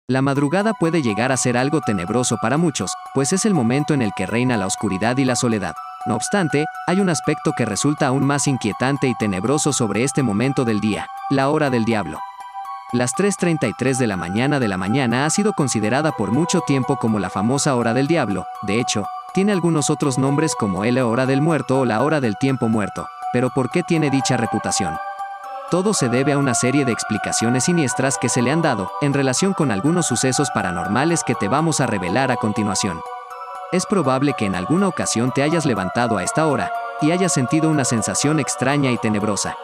La madrugada puede llegar a ser algo tenebroso para muchos, pues es el momento en el que reina la oscuridad y la soledad. No obstante, hay un aspecto que resulta aún más inquietante y tenebroso sobre este momento del día: la hora del diablo. Las 3:33 de la mañana ha sido considerada por mucho tiempo como la famosa hora del diablo. De hecho, tiene algunos otros nombres como la hora del muerto o la hora del tiempo muerto. Pero ¿por qué tiene dicha reputación? Todo se debe a una serie de explicaciones siniestras que se le han dado, en relación con algunos sucesos paranormales que te vamos a revelar a continuación. Es probable que en alguna ocasión te hayas levantado a esta hora, y hayas sentido una sensación extraña y tenebrosa.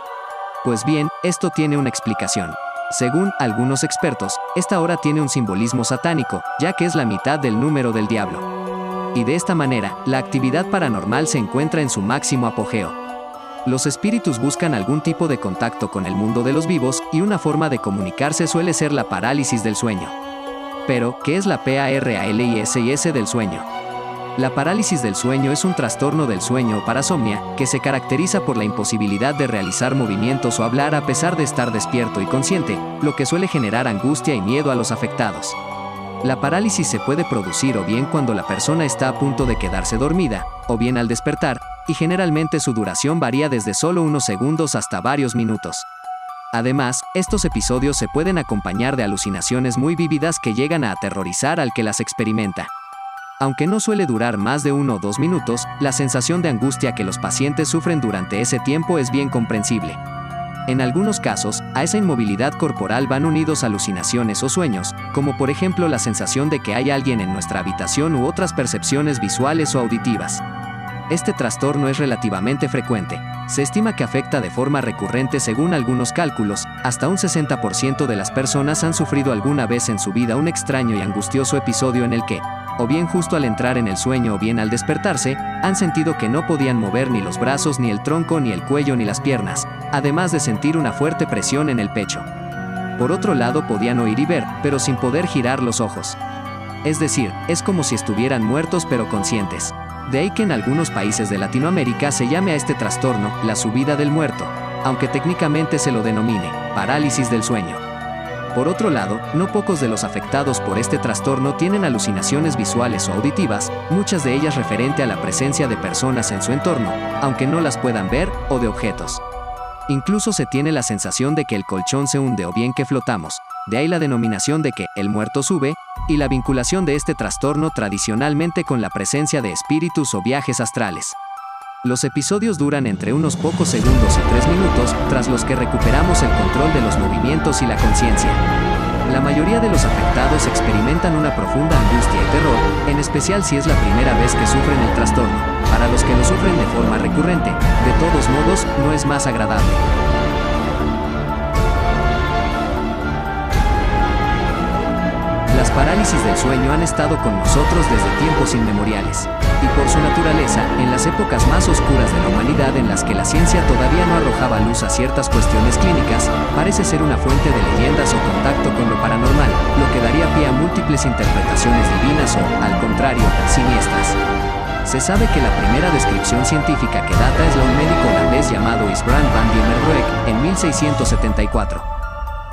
Pues bien, esto tiene una explicación. Según algunos expertos, esta hora tiene un simbolismo satánico, ya que es la mitad del número del diablo. Y de esta manera, la actividad paranormal se encuentra en su máximo apogeo. Los espíritus buscan algún tipo de contacto con el mundo de los vivos, y una forma de comunicarse suele ser la parálisis del sueño. Pero, ¿qué es la parálisis del sueño? La parálisis del sueño es un trastorno del sueño o parasomnia, que se caracteriza por la imposibilidad de realizar movimientos o hablar a pesar de estar despierto y consciente, lo que suele generar angustia y miedo a los afectados. La parálisis se puede producir o bien cuando la persona está a punto de quedarse dormida, o bien al despertar, y generalmente su duración varía desde solo unos segundos hasta varios minutos. Además, estos episodios se pueden acompañar de alucinaciones muy vívidas que llegan a aterrorizar al que las experimenta. Aunque no suele durar más de 1 o 2 minutos, la sensación de angustia que los pacientes sufren durante ese tiempo es bien comprensible. En algunos casos, a esa inmovilidad corporal van unidos alucinaciones o sueños, como por ejemplo la sensación de que hay alguien en nuestra habitación u otras percepciones visuales o auditivas. Este trastorno es relativamente frecuente. Se estima que afecta de forma recurrente. Según algunos cálculos, hasta un 60% de las personas han sufrido alguna vez en su vida un extraño y angustioso episodio en el que, o bien justo al entrar en el sueño o bien al despertarse, han sentido que no podían mover ni los brazos, ni el tronco, ni el cuello, ni las piernas, además de sentir una fuerte presión en el pecho. Por otro lado, podían oír y ver, pero sin poder girar los ojos. Es decir, es como si estuvieran muertos pero conscientes. De ahí que en algunos países de Latinoamérica se llame a este trastorno la subida del muerto, aunque técnicamente se lo denomine parálisis del sueño. Por otro lado, no pocos de los afectados por este trastorno tienen alucinaciones visuales o auditivas, muchas de ellas referente a la presencia de personas en su entorno, aunque no las puedan ver, o de objetos. Incluso se tiene la sensación de que el colchón se hunde o bien que flotamos, de ahí la denominación de que el muerto sube, y la vinculación de este trastorno tradicionalmente con la presencia de espíritus o viajes astrales. Los episodios duran entre unos pocos segundos y 3 minutos, tras los que recuperamos el control de los movimientos y la conciencia. La mayoría de los afectados experimentan una profunda angustia y terror, en especial si es la primera vez que sufren el trastorno. Para los que lo sufren de forma recurrente, de todos modos, no es más agradable. Las parálisis del sueño han estado con nosotros desde tiempos inmemoriales, y por su naturaleza, en las épocas más oscuras de la humanidad en las que la ciencia todavía no arrojaba luz a ciertas cuestiones clínicas, parece ser una fuente de leyendas o contacto con lo paranormal, lo que daría pie a múltiples interpretaciones divinas o, al contrario, siniestras. Se sabe que la primera descripción científica que data es la de un médico holandés llamado Isbrand van Diemerbroek, en 1674.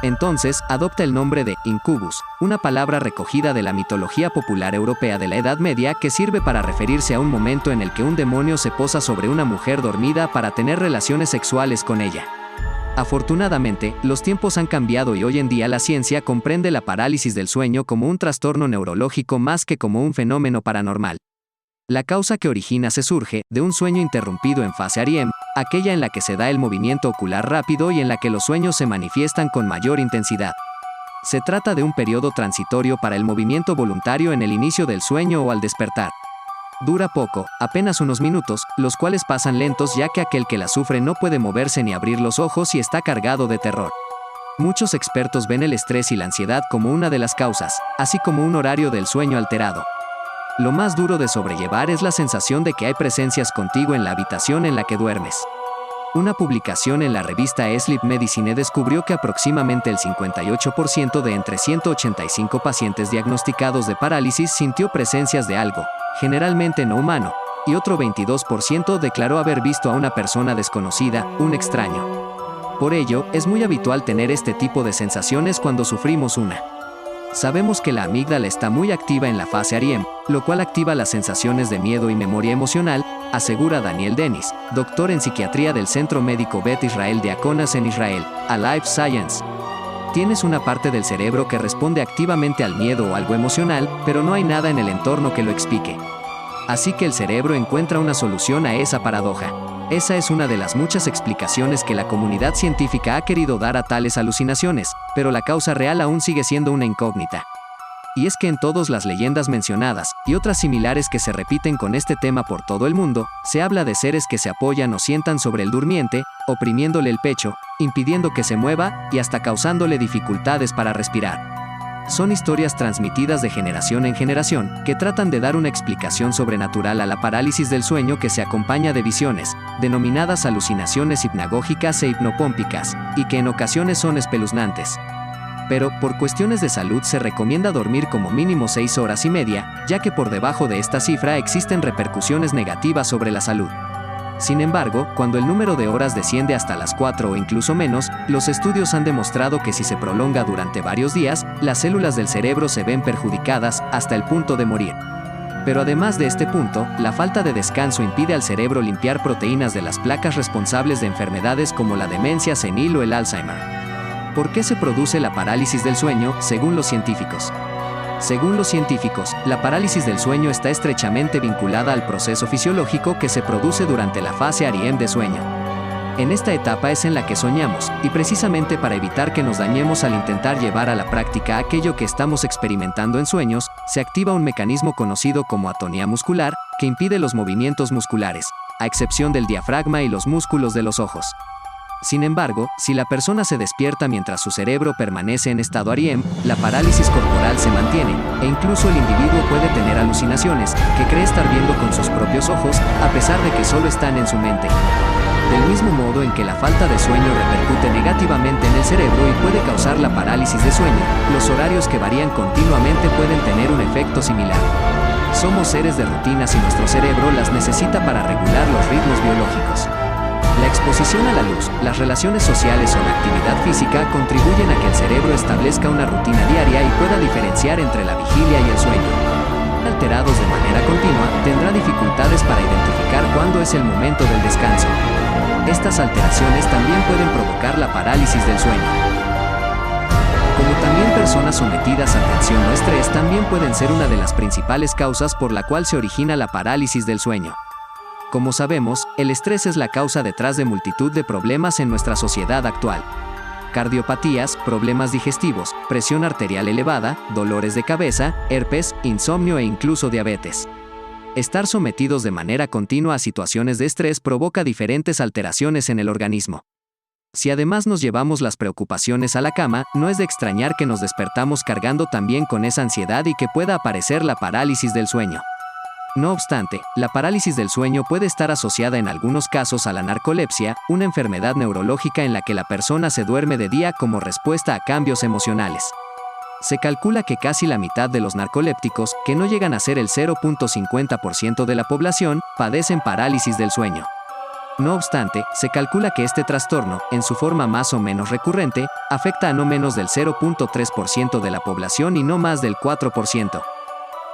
Entonces, adopta el nombre de incubus, una palabra recogida de la mitología popular europea de la Edad Media que sirve para referirse a un momento en el que un demonio se posa sobre una mujer dormida para tener relaciones sexuales con ella. Afortunadamente, los tiempos han cambiado y hoy en día la ciencia comprende la parálisis del sueño como un trastorno neurológico más que como un fenómeno paranormal. La causa que origina se surge de un sueño interrumpido en fase REM, aquella en la que se da el movimiento ocular rápido y en la que los sueños se manifiestan con mayor intensidad. Se trata de un periodo transitorio para el movimiento voluntario en el inicio del sueño o al despertar. Dura poco, apenas unos minutos, los cuales pasan lentos ya que aquel que la sufre no puede moverse ni abrir los ojos y está cargado de terror. Muchos expertos ven el estrés y la ansiedad como una de las causas, así como un horario del sueño alterado. Lo más duro de sobrellevar es la sensación de que hay presencias contigo en la habitación en la que duermes. Una publicación en la revista Sleep Medicine descubrió que aproximadamente el 58% de entre 185 pacientes diagnosticados de parálisis sintió presencias de algo, generalmente no humano, y otro 22% declaró haber visto a una persona desconocida, un extraño. Por ello, es muy habitual tener este tipo de sensaciones cuando sufrimos una Sabemos que la amígdala está muy activa en la fase REM, lo cual activa las sensaciones de miedo y memoria emocional, asegura Daniel Dennis, doctor en psiquiatría del Centro Médico Beth Israel de Akonas en Israel, a Life Science. Tienes una parte del cerebro que responde activamente al miedo o algo emocional, pero no hay nada en el entorno que lo explique. Así que el cerebro encuentra una solución a esa paradoja. Esa es una de las muchas explicaciones que la comunidad científica ha querido dar a tales alucinaciones, pero la causa real aún sigue siendo una incógnita. Y es que en todas las leyendas mencionadas, y otras similares que se repiten con este tema por todo el mundo, se habla de seres que se apoyan o sientan sobre el durmiente, oprimiéndole el pecho, impidiendo que se mueva, y hasta causándole dificultades para respirar. Son historias transmitidas de generación en generación, que tratan de dar una explicación sobrenatural a la parálisis del sueño que se acompaña de visiones, denominadas alucinaciones hipnagógicas e hipnopómpicas, y que en ocasiones son espeluznantes. Pero, por cuestiones de salud se recomienda dormir como mínimo 6 horas y media, ya que por debajo de esta cifra existen repercusiones negativas sobre la salud. Sin embargo, cuando el número de horas desciende hasta las 4 o incluso menos, los estudios han demostrado que si se prolonga durante varios días, las células del cerebro se ven perjudicadas hasta el punto de morir. Pero además de este punto, la falta de descanso impide al cerebro limpiar proteínas de las placas responsables de enfermedades como la demencia senil o el Alzheimer. ¿Por qué se produce la parálisis del sueño, según los científicos? Según los científicos, la parálisis del sueño está estrechamente vinculada al proceso fisiológico que se produce durante la fase REM de sueño. En esta etapa es en la que soñamos, y precisamente para evitar que nos dañemos al intentar llevar a la práctica aquello que estamos experimentando en sueños, se activa un mecanismo conocido como atonía muscular, que impide los movimientos musculares, a excepción del diafragma y los músculos de los ojos. Sin embargo, si la persona se despierta mientras su cerebro permanece en estado REM, la parálisis corporal se mantiene, e incluso el individuo puede tener alucinaciones, que cree estar viendo con sus propios ojos, a pesar de que solo están en su mente. Del mismo modo en que la falta de sueño repercute negativamente en el cerebro y puede causar la parálisis de sueño, los horarios que varían continuamente pueden tener un efecto similar. Somos seres de rutinas y nuestro cerebro las necesita para regular los ritmos biológicos. La exposición a la luz, las relaciones sociales o la actividad física contribuyen a que el cerebro establezca una rutina diaria y pueda diferenciar entre la vigilia y el sueño. Alterados de manera continua, tendrá dificultades para identificar cuándo es el momento del descanso. Estas alteraciones también pueden provocar la parálisis del sueño. Como también personas sometidas a tensión o estrés también pueden ser una de las principales causas por la cual se origina la parálisis del sueño. Como sabemos, el estrés es la causa detrás de multitud de problemas en nuestra sociedad actual. Cardiopatías, problemas digestivos, presión arterial elevada, dolores de cabeza, herpes, insomnio e incluso diabetes. Estar sometidos de manera continua a situaciones de estrés provoca diferentes alteraciones en el organismo. Si además nos llevamos las preocupaciones a la cama, no es de extrañar que nos despertamos cargando también con esa ansiedad y que pueda aparecer la parálisis del sueño. No obstante, la parálisis del sueño puede estar asociada en algunos casos a la narcolepsia, una enfermedad neurológica en la que la persona se duerme de día como respuesta a cambios emocionales. Se calcula que casi la mitad de los narcolépticos, que no llegan a ser el 0.50% de la población, padecen parálisis del sueño. No obstante, se calcula que este trastorno, en su forma más o menos recurrente, afecta a no menos del 0.3% de la población y no más del 4%.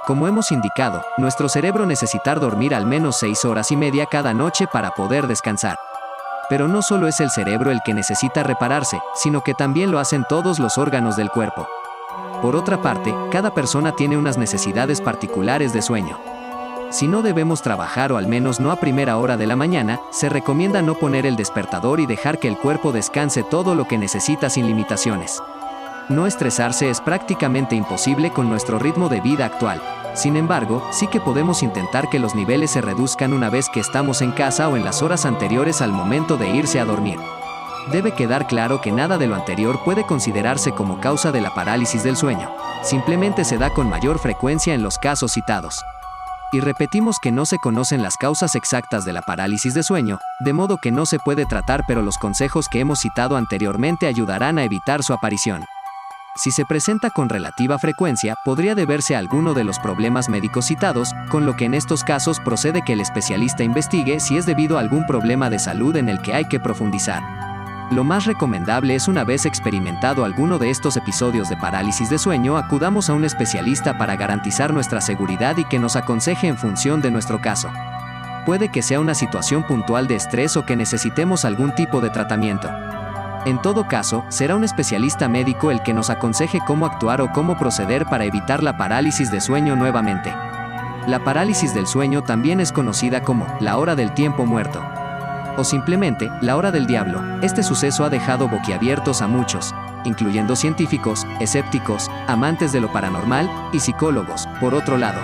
Como hemos indicado, nuestro cerebro necesita dormir al menos 6 horas y media cada noche para poder descansar. Pero no solo es el cerebro el que necesita repararse, sino que también lo hacen todos los órganos del cuerpo. Por otra parte, cada persona tiene unas necesidades particulares de sueño. Si no debemos trabajar o al menos no a primera hora de la mañana, se recomienda no poner el despertador y dejar que el cuerpo descanse todo lo que necesita sin limitaciones. No estresarse es prácticamente imposible con nuestro ritmo de vida actual. Sin embargo, sí que podemos intentar que los niveles se reduzcan una vez que estamos en casa o en las horas anteriores al momento de irse a dormir. Debe quedar claro que nada de lo anterior puede considerarse como causa de la parálisis del sueño. Simplemente se da con mayor frecuencia en los casos citados. Y repetimos que no se conocen las causas exactas de la parálisis de sueño, de modo que no se puede tratar, pero los consejos que hemos citado anteriormente ayudarán a evitar su aparición. Si se presenta con relativa frecuencia, podría deberse a alguno de los problemas médicos citados, con lo que en estos casos procede que el especialista investigue si es debido a algún problema de salud en el que hay que profundizar. Lo más recomendable es, una vez experimentado alguno de estos episodios de parálisis de sueño, acudamos a un especialista para garantizar nuestra seguridad y que nos aconseje en función de nuestro caso. Puede que sea una situación puntual de estrés o que necesitemos algún tipo de tratamiento. En todo caso, será un especialista médico el que nos aconseje cómo actuar o cómo proceder para evitar la parálisis de sueño nuevamente. La parálisis del sueño también es conocida como la hora del tiempo muerto, o simplemente la hora del diablo. Este suceso ha dejado boquiabiertos a muchos, incluyendo científicos, escépticos, amantes de lo paranormal y psicólogos, por otro lado.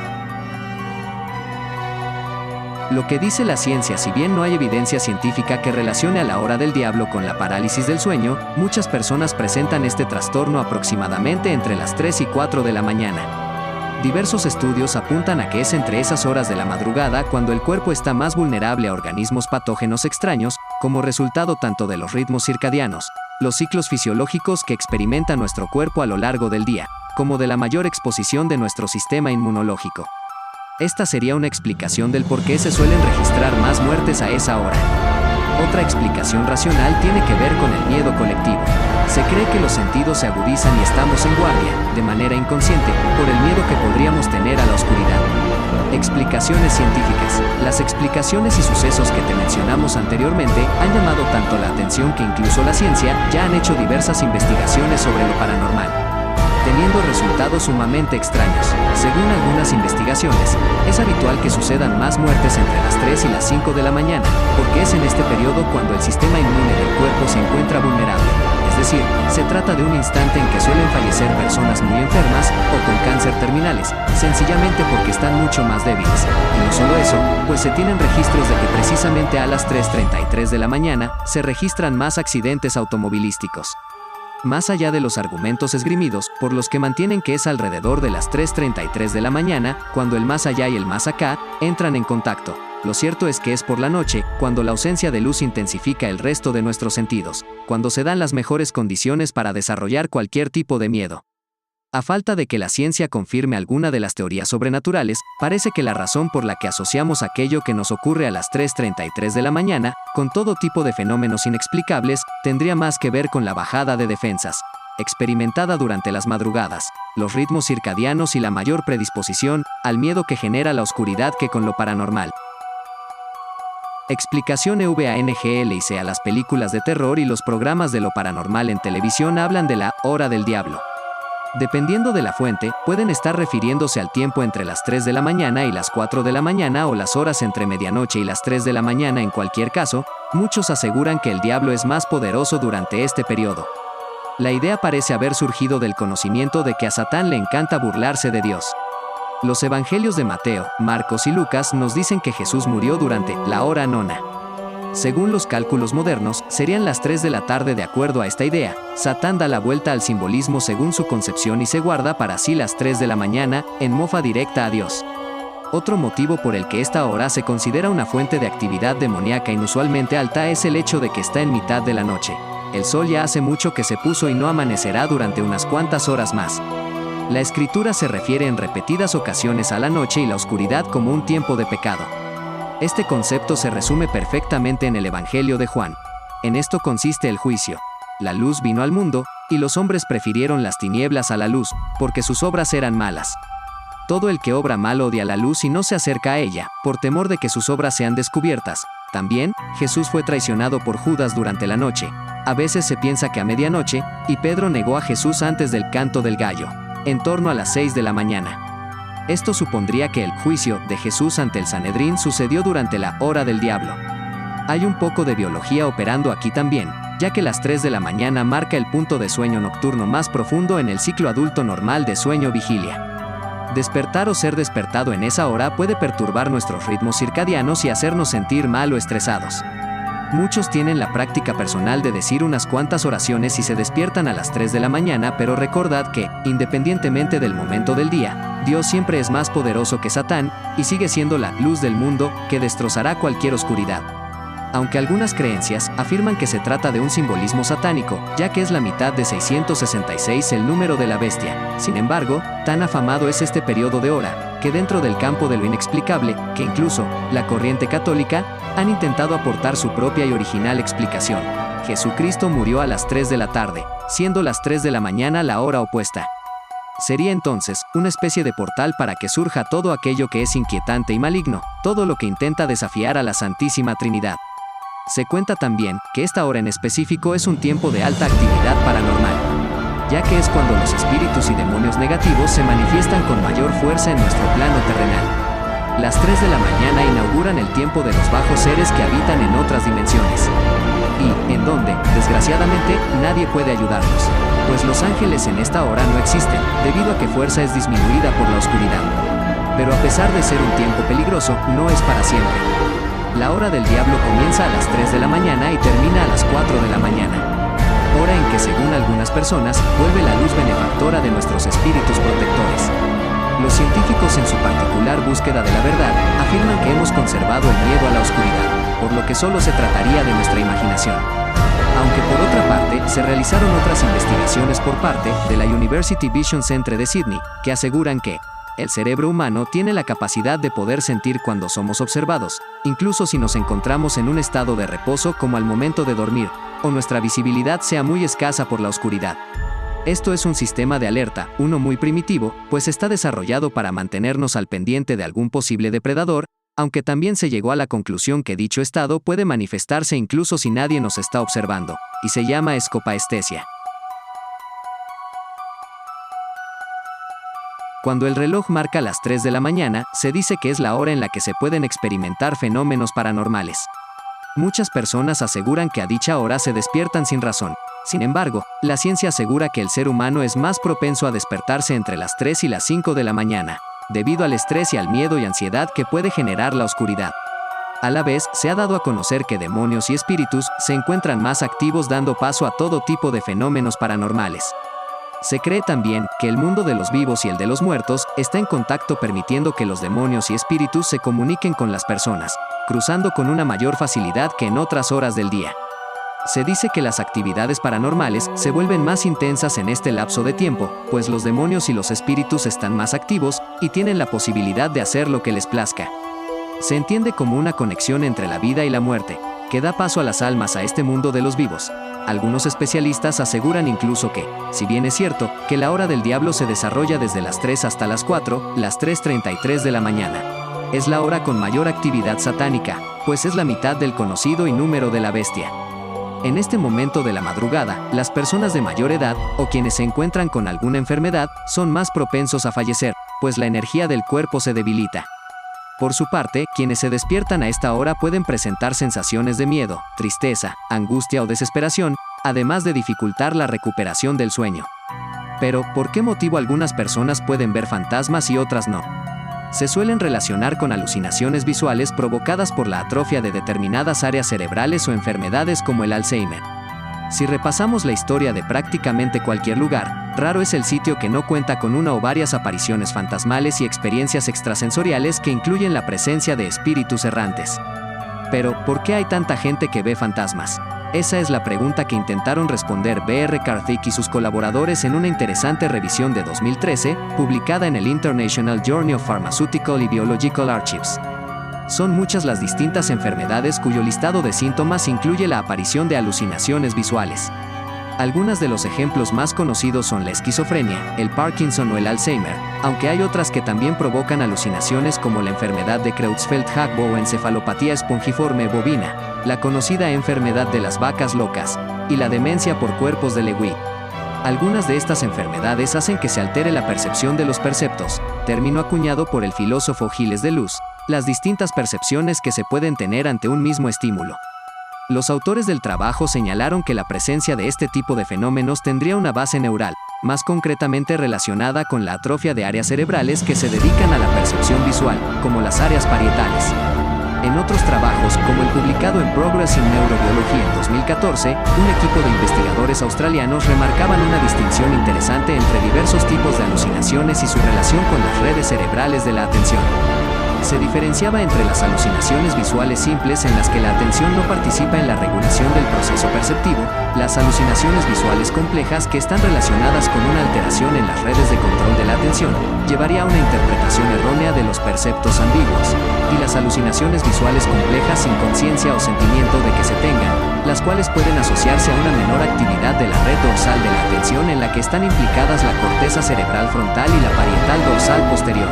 Lo que dice la ciencia: si bien no hay evidencia científica que relacione a la hora del diablo con la parálisis del sueño, muchas personas presentan este trastorno aproximadamente entre las 3 y 4 de la mañana. Diversos estudios apuntan a que es entre esas horas de la madrugada cuando el cuerpo está más vulnerable a organismos patógenos extraños, como resultado tanto de los ritmos circadianos, los ciclos fisiológicos que experimenta nuestro cuerpo a lo largo del día, como de la mayor exposición de nuestro sistema inmunológico. Esta sería una explicación del por qué se suelen registrar más muertes a esa hora. Otra explicación racional tiene que ver con el miedo colectivo. Se cree que los sentidos se agudizan y estamos en guardia, de manera inconsciente, por el miedo que podríamos tener a la oscuridad. Explicaciones científicas. Las explicaciones y sucesos que te mencionamos anteriormente han llamado tanto la atención que incluso la ciencia ya han hecho diversas investigaciones sobre lo paranormal, teniendo resultados sumamente extraños. Según algunas investigaciones, es habitual que sucedan más muertes entre las 3 y las 5 de la mañana, porque es en este periodo cuando el sistema inmune del cuerpo se encuentra vulnerable. Es decir, se trata de un instante en que suelen fallecer personas muy enfermas o con cáncer terminales, sencillamente porque están mucho más débiles. Y no solo eso, pues se tienen registros de que precisamente a las 3:33 de la mañana se registran más accidentes automovilísticos. Más allá de los argumentos esgrimidos, por los que mantienen que es alrededor de las 3:33 de la mañana, cuando el más allá y el más acá entran en contacto, lo cierto es que es por la noche, cuando la ausencia de luz intensifica el resto de nuestros sentidos, cuando se dan las mejores condiciones para desarrollar cualquier tipo de miedo. A falta de que la ciencia confirme alguna de las teorías sobrenaturales, parece que la razón por la que asociamos aquello que nos ocurre a las 3:33 de la mañana, con todo tipo de fenómenos inexplicables, tendría más que ver con la bajada de defensas, experimentada durante las madrugadas, los ritmos circadianos y la mayor predisposición al miedo que genera la oscuridad que con lo paranormal. Explicación EVANGELIC. A las películas de terror y los programas de lo paranormal en televisión hablan de la hora del diablo. Dependiendo de la fuente, pueden estar refiriéndose al tiempo entre las 3 de la mañana y las 4 de la mañana o las horas entre medianoche y las 3 de la mañana. En cualquier caso, muchos aseguran que el diablo es más poderoso durante este periodo. La idea parece haber surgido del conocimiento de que a Satán le encanta burlarse de Dios. Los evangelios de Mateo, Marcos y Lucas nos dicen que Jesús murió durante la hora nona. Según los cálculos modernos, serían las 3 de la tarde. De acuerdo a esta idea, Satán da la vuelta al simbolismo según su concepción y se guarda para sí las 3 de la mañana, en mofa directa a Dios. Otro motivo por el que esta hora se considera una fuente de actividad demoníaca inusualmente alta es el hecho de que está en mitad de la noche. El sol ya hace mucho que se puso y no amanecerá durante unas cuantas horas más. La Escritura se refiere en repetidas ocasiones a la noche y la oscuridad como un tiempo de pecado. Este concepto se resume perfectamente en el Evangelio de Juan. En esto consiste el juicio. La luz vino al mundo, y los hombres prefirieron las tinieblas a la luz, porque sus obras eran malas. Todo el que obra mal odia la luz y no se acerca a ella, por temor de que sus obras sean descubiertas. También, Jesús fue traicionado por Judas durante la noche. A veces se piensa que a medianoche, y Pedro negó a Jesús antes del canto del gallo, en torno a las 6 de la mañana. Esto supondría que el juicio de Jesús ante el Sanedrín sucedió durante la hora del diablo. Hay un poco de biología operando aquí también, ya que las 3 de la mañana marca el punto de sueño nocturno más profundo en el ciclo adulto normal de sueño-vigilia. Despertar o ser despertado en esa hora puede perturbar nuestros ritmos circadianos y hacernos sentir mal o estresados. Muchos tienen la práctica personal de decir unas cuantas oraciones y se despiertan a las 3 de la mañana, pero recordad que, independientemente del momento del día, Dios siempre es más poderoso que Satán, y sigue siendo la luz del mundo, que destrozará cualquier oscuridad. Aunque algunas creencias afirman que se trata de un simbolismo satánico, ya que es la mitad de 666 el número de la bestia. Sin embargo, tan afamado es este periodo de hora, que dentro del campo de lo inexplicable, que incluso la corriente católica han intentado aportar su propia y original explicación. Jesucristo murió a las 3 de la tarde, siendo las 3 de la mañana la hora opuesta. Sería entonces una especie de portal para que surja todo aquello que es inquietante y maligno, todo lo que intenta desafiar a la Santísima Trinidad. Se cuenta también que esta hora en específico es un tiempo de alta actividad paranormal, ya que es cuando los espíritus y demonios negativos se manifiestan con mayor fuerza en nuestro plano terrenal. Las 3 de la mañana inauguran el tiempo de los bajos seres que habitan en otras dimensiones, y en donde, desgraciadamente, nadie puede ayudarnos, pues los ángeles en esta hora no existen, debido a que fuerza es disminuida por la oscuridad. Pero a pesar de ser un tiempo peligroso, no es para siempre. La hora del diablo comienza a las 3 de la mañana y termina a las 4 de la mañana, hora en que, según algunas personas, vuelve la luz benefactora de nuestros espíritus protectores. Los científicos, en su particular búsqueda de la verdad, afirman que hemos conservado el miedo a la oscuridad, por lo que solo se trataría de nuestra imaginación. Aunque por otra parte, se realizaron otras investigaciones por parte de la University Vision Centre de Sydney, que aseguran que el cerebro humano tiene la capacidad de poder sentir cuando somos observados, incluso si nos encontramos en un estado de reposo como al momento de dormir, o nuestra visibilidad sea muy escasa por la oscuridad. Esto es un sistema de alerta, uno muy primitivo, pues está desarrollado para mantenernos al pendiente de algún posible depredador, aunque también se llegó a la conclusión que dicho estado puede manifestarse incluso si nadie nos está observando, y se llama escopaestesia. Cuando el reloj marca las 3 de la mañana, se dice que es la hora en la que se pueden experimentar fenómenos paranormales. Muchas personas aseguran que a dicha hora se despiertan sin razón. Sin embargo, la ciencia asegura que el ser humano es más propenso a despertarse entre las 3 y las 5 de la mañana, debido al estrés y al miedo y ansiedad que puede generar la oscuridad. A la vez, se ha dado a conocer que demonios y espíritus se encuentran más activos, dando paso a todo tipo de fenómenos paranormales. Se cree también que el mundo de los vivos y el de los muertos está en contacto, permitiendo que los demonios y espíritus se comuniquen con las personas, cruzando con una mayor facilidad que en otras horas del día. Se dice que las actividades paranormales se vuelven más intensas en este lapso de tiempo, pues los demonios y los espíritus están más activos y tienen la posibilidad de hacer lo que les plazca. Se entiende como una conexión entre la vida y la muerte, que da paso a las almas a este mundo de los vivos. Algunos especialistas aseguran incluso que, si bien es cierto, que la hora del diablo se desarrolla desde las 3 hasta las 4, las 3:33 de la mañana, es la hora con mayor actividad satánica, pues es la mitad del conocido y número de la bestia. En este momento de la madrugada, las personas de mayor edad, o quienes se encuentran con alguna enfermedad, son más propensos a fallecer, pues la energía del cuerpo se debilita. Por su parte, quienes se despiertan a esta hora pueden presentar sensaciones de miedo, tristeza, angustia o desesperación, además de dificultar la recuperación del sueño. Pero, ¿por qué motivo algunas personas pueden ver fantasmas y otras no? Se suelen relacionar con alucinaciones visuales provocadas por la atrofia de determinadas áreas cerebrales o enfermedades como el Alzheimer. Si repasamos la historia de prácticamente cualquier lugar, raro es el sitio que no cuenta con una o varias apariciones fantasmales y experiencias extrasensoriales que incluyen la presencia de espíritus errantes. Pero, ¿por qué hay tanta gente que ve fantasmas? Esa es la pregunta que intentaron responder B.R. Karthik y sus colaboradores en una interesante revisión de 2013, publicada en el International Journal of Pharmaceutical and Biological Archives. Son muchas las distintas enfermedades cuyo listado de síntomas incluye la aparición de alucinaciones visuales. Algunos de los ejemplos más conocidos son la esquizofrenia, el Parkinson o el Alzheimer, aunque hay otras que también provocan alucinaciones como la enfermedad de Creutzfeldt-Jakob o encefalopatía espongiforme bovina, la conocida enfermedad de las vacas locas, y la demencia por cuerpos de Lewy. Algunas de estas enfermedades hacen que se altere la percepción de los perceptos, término acuñado por el filósofo Gilles Deleuze, las distintas percepciones que se pueden tener ante un mismo estímulo. Los autores del trabajo señalaron que la presencia de este tipo de fenómenos tendría una base neural, más concretamente relacionada con la atrofia de áreas cerebrales que se dedican a la percepción visual, como las áreas parietales. En otros trabajos, como el publicado en Progress in Neurobiology en 2014, un equipo de investigadores australianos remarcaban una distinción interesante entre diversos tipos de alucinaciones y su relación con las redes cerebrales de la atención. Se diferenciaba entre las alucinaciones visuales simples en las que la atención no participa en la regulación del proceso perceptivo, las alucinaciones visuales complejas que están relacionadas con una alteración en las redes de control de la atención, llevaría a una interpretación errónea de los perceptos ambiguos, y las alucinaciones visuales complejas sin conciencia o sentimiento de que se tengan, las cuales pueden asociarse a una menor actividad de la red dorsal de la atención en la que están implicadas la corteza cerebral frontal y la parietal dorsal posterior.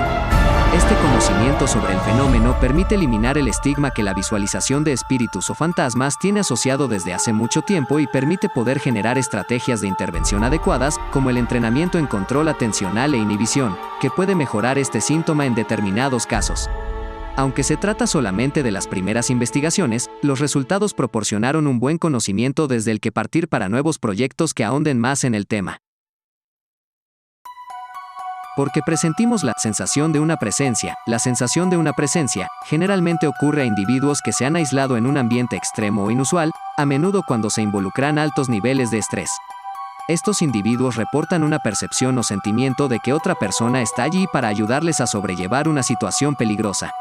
Este conocimiento sobre el fenómeno permite eliminar el estigma que la visualización de espíritus o fantasmas tiene asociado desde hace mucho tiempo y permite poder generar estrategias de intervención adecuadas, como el entrenamiento en control atencional e inhibición, que puede mejorar este síntoma en determinados casos. Aunque se trata solamente de las primeras investigaciones, los resultados proporcionaron un buen conocimiento desde el que partir para nuevos proyectos que ahonden más en el tema. Porque presentimos la sensación de una presencia. La sensación de una presencia generalmente ocurre a individuos que se han aislado en un ambiente extremo o inusual, a menudo cuando se involucran altos niveles de estrés. Estos individuos reportan una percepción o sentimiento de que otra persona está allí para ayudarles a sobrellevar una situación peligrosa.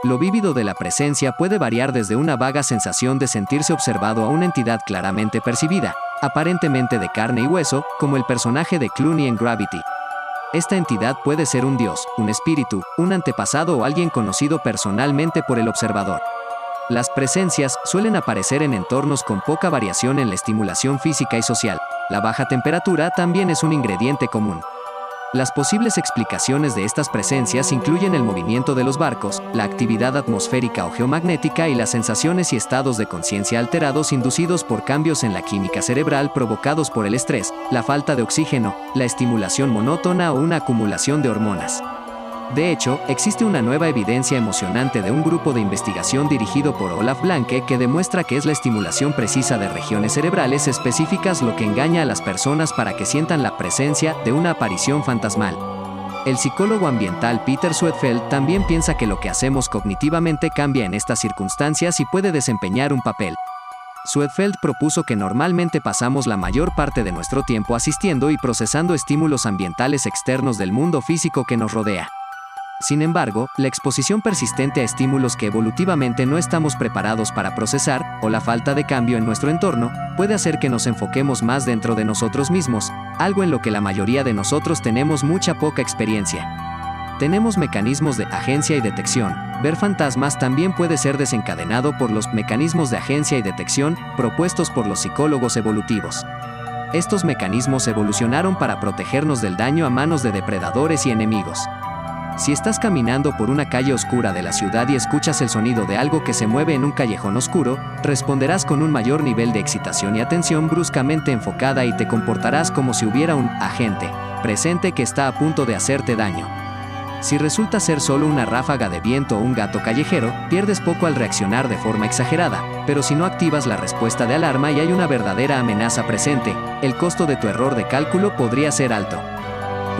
Lo vívido de la presencia puede variar desde una vaga sensación de sentirse observado a una entidad claramente percibida, aparentemente de carne y hueso, como el personaje de Clooney en Gravity. Esta entidad puede ser un dios, un espíritu, un antepasado o alguien conocido personalmente por el observador. Las presencias suelen aparecer en entornos con poca variación en la estimulación física y social. La baja temperatura también es un ingrediente común. Las posibles explicaciones de estas presencias incluyen el movimiento de los barcos, la actividad atmosférica o geomagnética y las sensaciones y estados de conciencia alterados inducidos por cambios en la química cerebral provocados por el estrés, la falta de oxígeno, la estimulación monótona o una acumulación de hormonas. De hecho, existe una nueva evidencia emocionante de un grupo de investigación dirigido por Olaf Blanke que demuestra que es la estimulación precisa de regiones cerebrales específicas lo que engaña a las personas para que sientan la presencia de una aparición fantasmal. El psicólogo ambiental Peter Swedfeld también piensa que lo que hacemos cognitivamente cambia en estas circunstancias y puede desempeñar un papel. Swedfeld propuso que normalmente pasamos la mayor parte de nuestro tiempo asistiendo y procesando estímulos ambientales externos del mundo físico que nos rodea. Sin embargo, la exposición persistente a estímulos que evolutivamente no estamos preparados para procesar, o la falta de cambio en nuestro entorno, puede hacer que nos enfoquemos más dentro de nosotros mismos, algo en lo que la mayoría de nosotros tenemos mucha poca experiencia. Tenemos mecanismos de agencia y detección. Ver fantasmas también puede ser desencadenado por los mecanismos de agencia y detección propuestos por los psicólogos evolutivos. Estos mecanismos evolucionaron para protegernos del daño a manos de depredadores y enemigos. Si estás caminando por una calle oscura de la ciudad y escuchas el sonido de algo que se mueve en un callejón oscuro, responderás con un mayor nivel de excitación y atención bruscamente enfocada y te comportarás como si hubiera un agente presente que está a punto de hacerte daño. Si resulta ser solo una ráfaga de viento o un gato callejero, pierdes poco al reaccionar de forma exagerada, pero si no activas la respuesta de alarma y hay una verdadera amenaza presente, el costo de tu error de cálculo podría ser alto.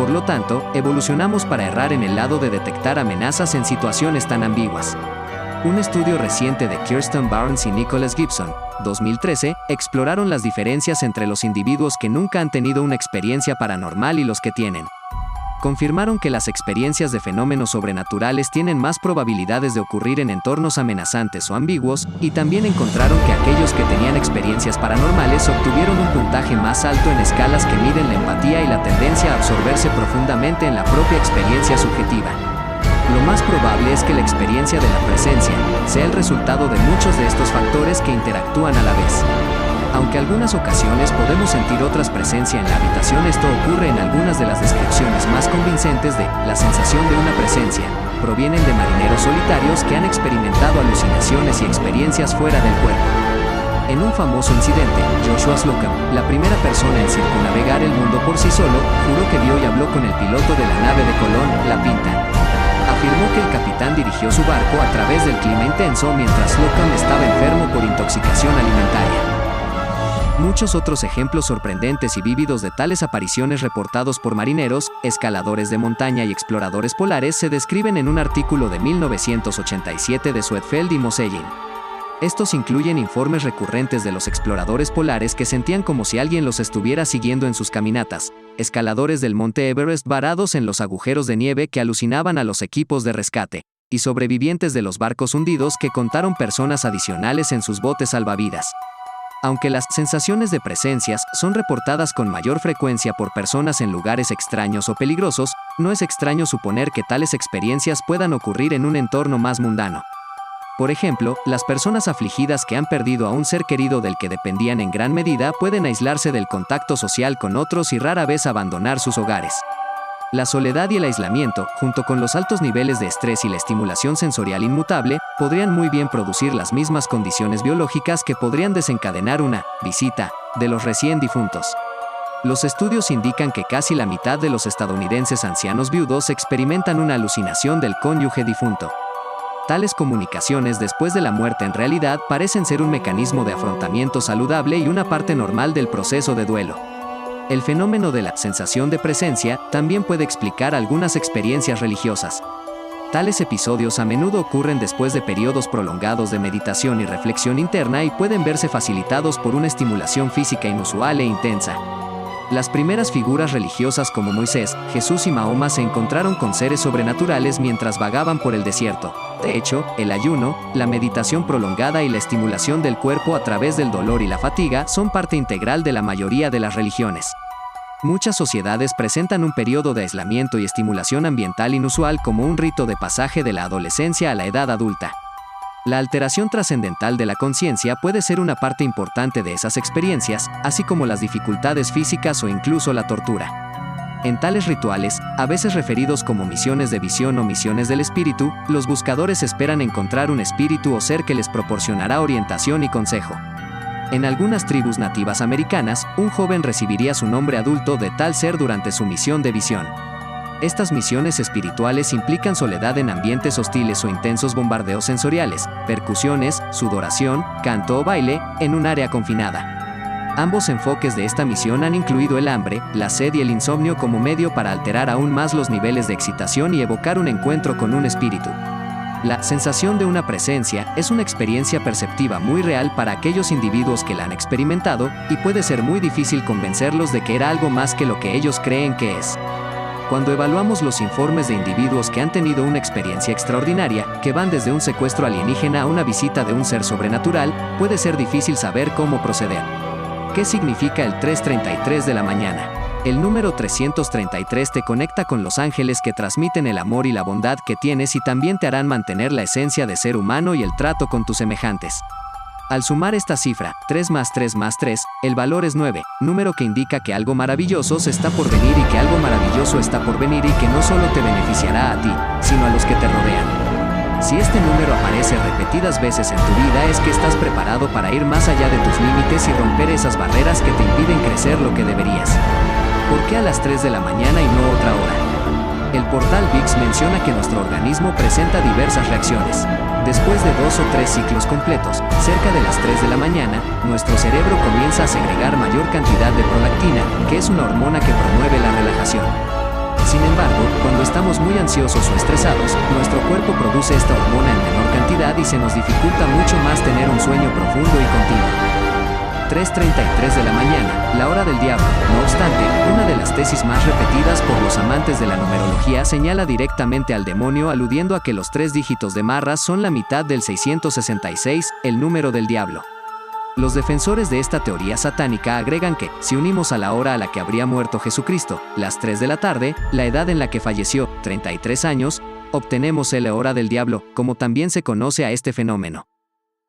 Por lo tanto, evolucionamos para errar en el lado de detectar amenazas en situaciones tan ambiguas. Un estudio reciente de Kirsten Barnes y Nicholas Gibson, 2013, exploraron las diferencias entre los individuos que nunca han tenido una experiencia paranormal y los que tienen. Confirmaron que las experiencias de fenómenos sobrenaturales tienen más probabilidades de ocurrir en entornos amenazantes o ambiguos, y también encontraron que aquellos que tenían experiencias paranormales obtuvieron un puntaje más alto en escalas que miden la empatía y la tendencia a absorberse profundamente en la propia experiencia subjetiva. Lo más probable es que la experiencia de la presencia sea el resultado de muchos de estos factores que interactúan a la vez. Aunque algunas ocasiones podemos sentir otras presencia en la habitación, esto ocurre en algunas de las descripciones más convincentes de la sensación de una presencia. Provienen de marineros solitarios que han experimentado alucinaciones y experiencias fuera del cuerpo. En un famoso incidente, Joshua Slocum, la primera persona en circunnavegar el mundo por sí solo, juró que vio y habló con el piloto de la nave de Colón, La Pinta. Afirmó que el capitán dirigió su barco a través del clima intenso mientras Slocum estaba enfermo por intoxicación alimentaria. Muchos otros ejemplos sorprendentes y vívidos de tales apariciones reportados por marineros, escaladores de montaña y exploradores polares se describen en un artículo de 1987 de Swedfeld y Moselin. Estos incluyen informes recurrentes de los exploradores polares que sentían como si alguien los estuviera siguiendo en sus caminatas, escaladores del monte Everest varados en los agujeros de nieve que alucinaban a los equipos de rescate, y sobrevivientes de los barcos hundidos que contaron personas adicionales en sus botes salvavidas. Aunque las sensaciones de presencias son reportadas con mayor frecuencia por personas en lugares extraños o peligrosos, no es extraño suponer que tales experiencias puedan ocurrir en un entorno más mundano. Por ejemplo, las personas afligidas que han perdido a un ser querido del que dependían en gran medida pueden aislarse del contacto social con otros y rara vez abandonar sus hogares. La soledad y el aislamiento, junto con los altos niveles de estrés y la estimulación sensorial inmutable, podrían muy bien producir las mismas condiciones biológicas que podrían desencadenar una visita de los recién difuntos. Los estudios indican que casi la mitad de los estadounidenses ancianos viudos experimentan una alucinación del cónyuge difunto. Tales comunicaciones después de la muerte en realidad parecen ser un mecanismo de afrontamiento saludable y una parte normal del proceso de duelo. El fenómeno de la sensación de presencia también puede explicar algunas experiencias religiosas. Tales episodios a menudo ocurren después de periodos prolongados de meditación y reflexión interna y pueden verse facilitados por una estimulación física inusual e intensa. Las primeras figuras religiosas como Moisés, Jesús y Mahoma se encontraron con seres sobrenaturales mientras vagaban por el desierto. De hecho, el ayuno, la meditación prolongada y la estimulación del cuerpo a través del dolor y la fatiga son parte integral de la mayoría de las religiones. Muchas sociedades presentan un periodo de aislamiento y estimulación ambiental inusual como un rito de pasaje de la adolescencia a la edad adulta. La alteración trascendental de la conciencia puede ser una parte importante de esas experiencias, así como las dificultades físicas o incluso la tortura. En tales rituales, a veces referidos como misiones de visión o misiones del espíritu, los buscadores esperan encontrar un espíritu o ser que les proporcionará orientación y consejo. En algunas tribus nativas americanas, un joven recibiría su nombre adulto de tal ser durante su misión de visión. Estas misiones espirituales implican soledad en ambientes hostiles o intensos bombardeos sensoriales, percusiones, sudoración, canto o baile, en un área confinada. Ambos enfoques de esta misión han incluido el hambre, la sed y el insomnio como medio para alterar aún más los niveles de excitación y evocar un encuentro con un espíritu. La sensación de una presencia es una experiencia perceptiva muy real para aquellos individuos que la han experimentado, y puede ser muy difícil convencerlos de que era algo más que lo que ellos creen que es. Cuando evaluamos los informes de individuos que han tenido una experiencia extraordinaria, que van desde un secuestro alienígena a una visita de un ser sobrenatural, puede ser difícil saber cómo proceder. ¿Qué significa el 3:33 de la mañana? El número 333 te conecta con los ángeles que transmiten el amor y la bondad que tienes y también te harán mantener la esencia de ser humano y el trato con tus semejantes. Al sumar esta cifra, 3 más 3 más 3, el valor es 9, número que indica que algo maravilloso se está por venir y que algo maravilloso está por venir y que no solo te beneficiará a ti, sino a los que te rodean. Si este número aparece repetidas veces en tu vida es que estás preparado para ir más allá de tus límites y romper esas barreras que te impiden crecer lo que deberías. ¿Por qué a las 3 de la mañana y no otra hora? El portal VIX menciona que nuestro organismo presenta diversas reacciones. Después de 2 o 3 ciclos completos, cerca de las 3 de la mañana, nuestro cerebro comienza a segregar mayor cantidad de prolactina, que es una hormona que promueve la relajación. Sin embargo, cuando estamos muy ansiosos o estresados, nuestro cuerpo produce esta hormona en menor cantidad y se nos dificulta mucho más tener un sueño profundo y continuo. 3:33 de la mañana, la hora del diablo. No obstante, una de las tesis más repetidas por los amantes de la numerología señala directamente al demonio, aludiendo a que los 3 dígitos de Marras son la mitad del 666, el número del diablo. Los defensores de esta teoría satánica agregan que, si unimos a la hora a la que habría muerto Jesucristo, las 3 de la tarde, la edad en la que falleció, 33 años, obtenemos la hora del diablo, como también se conoce a este fenómeno.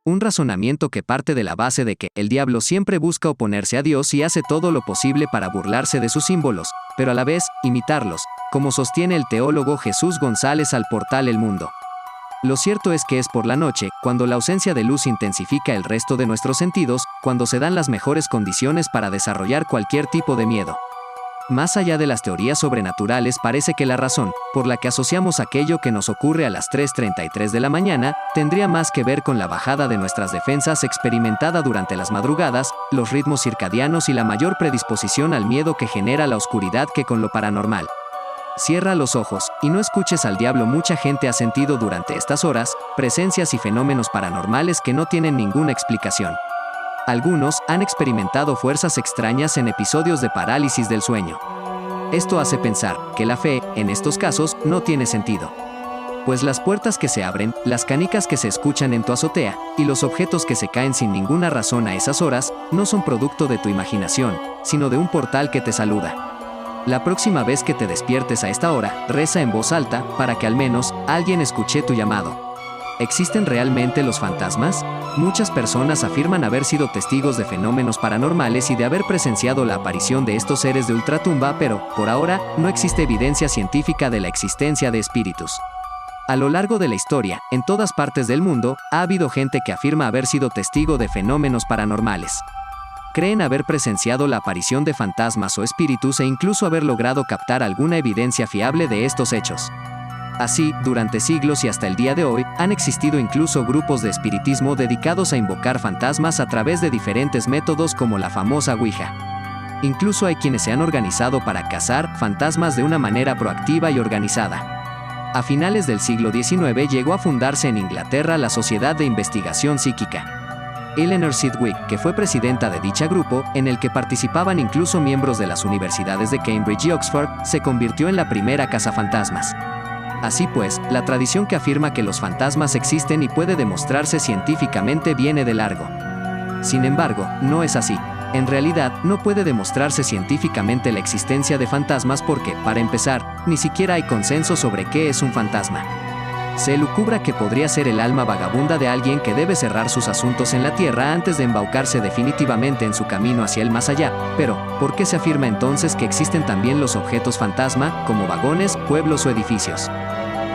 Un razonamiento que parte de la base de que el diablo siempre busca oponerse a Dios y hace todo lo posible para burlarse de sus símbolos, pero a la vez, imitarlos, como sostiene el teólogo Jesús González al portal El Mundo. Lo cierto es que es por la noche, cuando la ausencia de luz intensifica el resto de nuestros sentidos, cuando se dan las mejores condiciones para desarrollar cualquier tipo de miedo. Más allá de las teorías sobrenaturales, parece que la razón, por la que asociamos aquello que nos ocurre a las 3:33 de la mañana, tendría más que ver con la bajada de nuestras defensas experimentada durante las madrugadas, los ritmos circadianos y la mayor predisposición al miedo que genera la oscuridad que con lo paranormal. Cierra los ojos, y no escuches al diablo. Mucha gente ha sentido durante estas horas, presencias y fenómenos paranormales que no tienen ninguna explicación. Algunos han experimentado fuerzas extrañas en episodios de parálisis del sueño. Esto hace pensar que la fe, en estos casos, no tiene sentido. pues las puertas que se abren, las canicas que se escuchan en tu azotea, y los objetos que se caen sin ninguna razón a esas horas, no son producto de tu imaginación, sino de un portal que te saluda. La próxima vez que te despiertes a esta hora, reza en voz alta, para que al menos alguien escuche tu llamado. ¿Existen realmente los fantasmas? Muchas personas afirman haber sido testigos de fenómenos paranormales y de haber presenciado la aparición de estos seres de ultratumba, pero, por ahora, no existe evidencia científica de la existencia de espíritus. A lo largo de la historia, en todas partes del mundo, ha habido gente que afirma haber sido testigo de fenómenos paranormales. Creen haber presenciado la aparición de fantasmas o espíritus e incluso haber logrado captar alguna evidencia fiable de estos hechos. Así, durante siglos y hasta el día de hoy, han existido incluso grupos de espiritismo dedicados a invocar fantasmas a través de diferentes métodos como la famosa Ouija. Incluso hay quienes se han organizado para cazar fantasmas de una manera proactiva y organizada. A finales del siglo XIX llegó a fundarse en Inglaterra la Sociedad de Investigación Psíquica. Eleanor Sidgwick, que fue presidenta de dicho grupo, en el que participaban incluso miembros de las universidades de Cambridge y Oxford, se convirtió en la primera cazafantasmas. Así pues, la tradición que afirma que los fantasmas existen y puede demostrarse científicamente viene de largo. Sin embargo, no es así. En realidad, no puede demostrarse científicamente la existencia de fantasmas porque, para empezar, ni siquiera hay consenso sobre qué es un fantasma. Se elucubra que podría ser el alma vagabunda de alguien que debe cerrar sus asuntos en la tierra antes de embaucarse definitivamente en su camino hacia el más allá. Pero, ¿por qué se afirma entonces que existen también los objetos fantasma, como vagones, pueblos o edificios?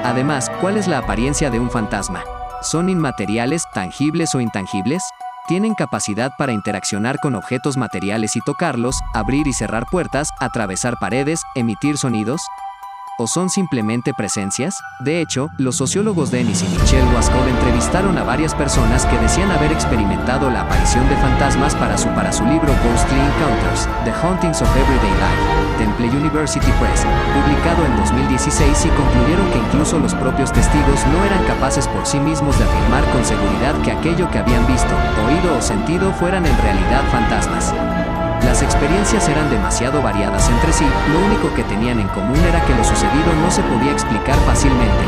Además, ¿cuál es la apariencia de un fantasma? ¿Son inmateriales, tangibles o intangibles? ¿Tienen capacidad para interaccionar con objetos materiales y tocarlos, abrir y cerrar puertas, atravesar paredes, emitir sonidos? ¿O son simplemente presencias? De hecho, los sociólogos Dennis y Michelle Wascol entrevistaron a varias personas que decían haber experimentado la aparición de fantasmas para su libro Ghostly Encounters, The Hauntings of Everyday Life, Temple University Press, publicado en 2016, y concluyeron que incluso los propios testigos no eran capaces por sí mismos de afirmar con seguridad que aquello que habían visto, oído o sentido fueran en realidad fantasmas. Las experiencias eran demasiado variadas entre sí, lo único que tenían en común era que lo sucedido no se podía explicar fácilmente.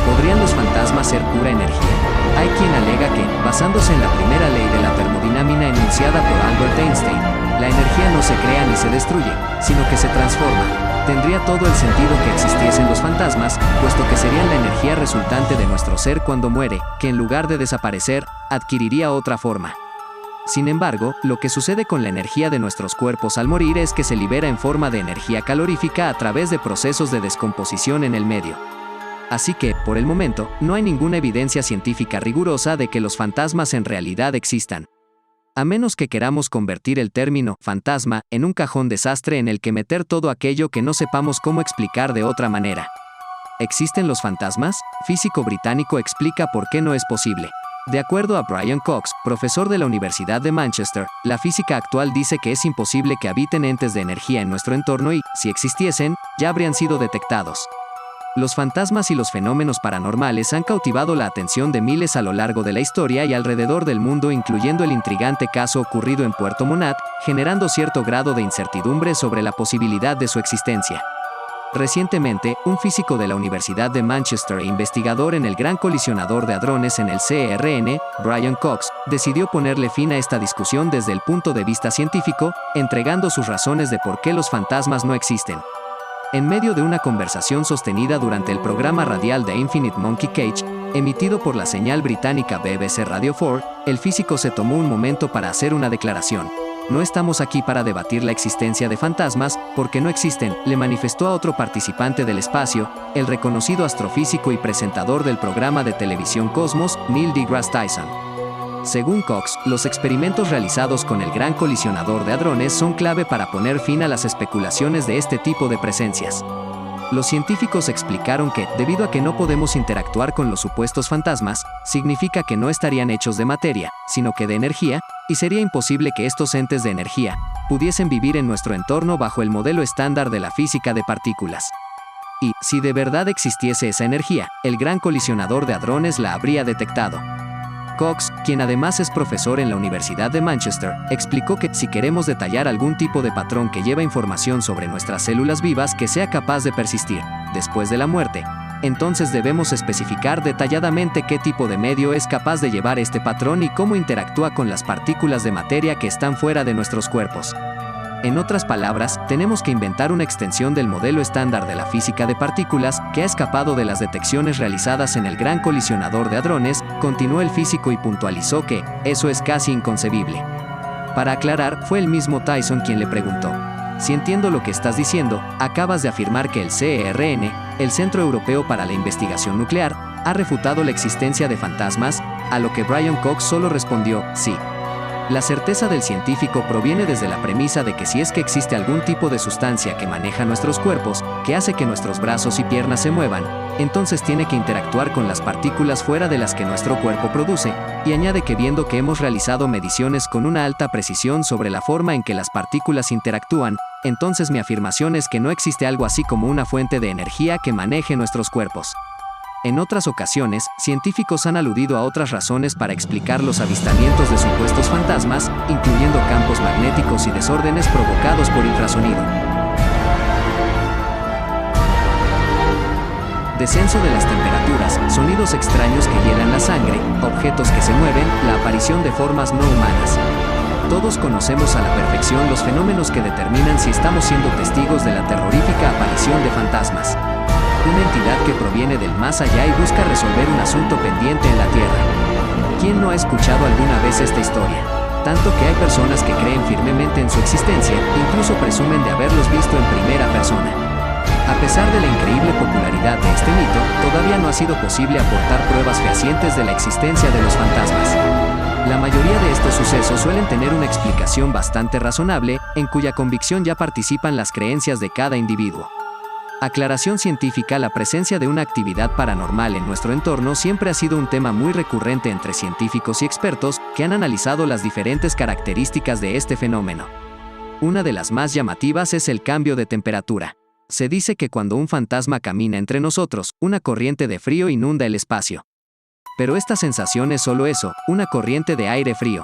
¿Podrían los fantasmas ser pura energía? Hay quien alega que, basándose en la primera ley de la termodinámica enunciada por Albert Einstein, la energía no se crea ni se destruye, sino que se transforma. Tendría todo el sentido que existiesen los fantasmas, puesto que serían la energía resultante de nuestro ser cuando muere, que en lugar de desaparecer, adquiriría otra forma. Sin embargo, lo que sucede con la energía de nuestros cuerpos al morir es que se libera en forma de energía calorífica a través de procesos de descomposición en el medio. Así que, por el momento, no hay ninguna evidencia científica rigurosa de que los fantasmas en realidad existan. A menos que queramos convertir el término fantasma en un cajón desastre en el que meter todo aquello que no sepamos cómo explicar de otra manera. ¿Existen los fantasmas? Físico británico explica por qué no es posible. De acuerdo a Brian Cox, profesor de la Universidad de Manchester, la física actual dice que es imposible que habiten entes de energía en nuestro entorno y, si existiesen, ya habrían sido detectados. Los fantasmas y los fenómenos paranormales han cautivado la atención de miles a lo largo de la historia y alrededor del mundo, incluyendo el intrigante caso ocurrido en Puerto Montt, generando cierto grado de incertidumbre sobre la posibilidad de su existencia. Recientemente, un físico de la Universidad de Manchester e investigador en el Gran Colisionador de Hadrones en el CERN, Brian Cox, decidió ponerle fin a esta discusión desde el punto de vista científico, entregando sus razones de por qué los fantasmas no existen. En medio de una conversación sostenida durante el programa radial The Infinite Monkey Cage, emitido por la señal británica BBC Radio 4, el físico se tomó un momento para hacer una declaración. No estamos aquí para debatir la existencia de fantasmas, porque no existen, le manifestó a otro participante del espacio, el reconocido astrofísico y presentador del programa de televisión Cosmos, Neil deGrasse Tyson. Según Cox, los experimentos realizados con el Gran Colisionador de Hadrones son clave para poner fin a las especulaciones de este tipo de presencias. Los científicos explicaron que, debido a que no podemos interactuar con los supuestos fantasmas, significa que no estarían hechos de materia, sino que de energía, y sería imposible que estos entes de energía pudiesen vivir en nuestro entorno bajo el modelo estándar de la física de partículas. Y, si de verdad existiese esa energía, el Gran Colisionador de Hadrones la habría detectado. Cox, quien además es profesor en la Universidad de Manchester, explicó que si queremos detallar algún tipo de patrón que lleva información sobre nuestras células vivas que sea capaz de persistir después de la muerte, entonces debemos especificar detalladamente qué tipo de medio es capaz de llevar este patrón y cómo interactúa con las partículas de materia que están fuera de nuestros cuerpos. En otras palabras, tenemos que inventar una extensión del modelo estándar de la física de partículas que ha escapado de las detecciones realizadas en el Gran Colisionador de Hadrones, continuó el físico y puntualizó que eso es casi inconcebible. Para aclarar, fue el mismo Tyson quien le preguntó: si entiendo lo que estás diciendo, acabas de afirmar que el CERN, el Centro Europeo para la Investigación Nuclear, ha refutado la existencia de fantasmas, a lo que Brian Cox solo respondió, sí. La certeza del científico proviene desde la premisa de que si es que existe algún tipo de sustancia que maneja nuestros cuerpos, que hace que nuestros brazos y piernas se muevan, entonces tiene que interactuar con las partículas fuera de las que nuestro cuerpo produce, y añade que viendo que hemos realizado mediciones con una alta precisión sobre la forma en que las partículas interactúan, entonces mi afirmación es que no existe algo así como una fuente de energía que maneje nuestros cuerpos. En otras ocasiones, científicos han aludido a otras razones para explicar los avistamientos de supuestos fantasmas, incluyendo campos magnéticos y desórdenes provocados por infrasonido. Descenso de las temperaturas, sonidos extraños que hielan la sangre, objetos que se mueven, la aparición de formas no humanas. Todos conocemos a la perfección los fenómenos que determinan si estamos siendo testigos de la terrorífica aparición de fantasmas. Una entidad que proviene del más allá y busca resolver un asunto pendiente en la Tierra. ¿Quién no ha escuchado alguna vez esta historia? Tanto que hay personas que creen firmemente en su existencia, incluso presumen de haberlos visto en primera persona. A pesar de la increíble popularidad de este mito, todavía no ha sido posible aportar pruebas fehacientes de la existencia de los fantasmas. La mayoría de estos sucesos suelen tener una explicación bastante razonable, en cuya convicción ya participan las creencias de cada individuo. Aclaración científica: la presencia de una actividad paranormal en nuestro entorno siempre ha sido un tema muy recurrente entre científicos y expertos que han analizado las diferentes características de este fenómeno. Una de las más llamativas es el cambio de temperatura. Se dice que cuando un fantasma camina entre nosotros, una corriente de frío inunda el espacio. Pero esta sensación es solo eso, una corriente de aire frío.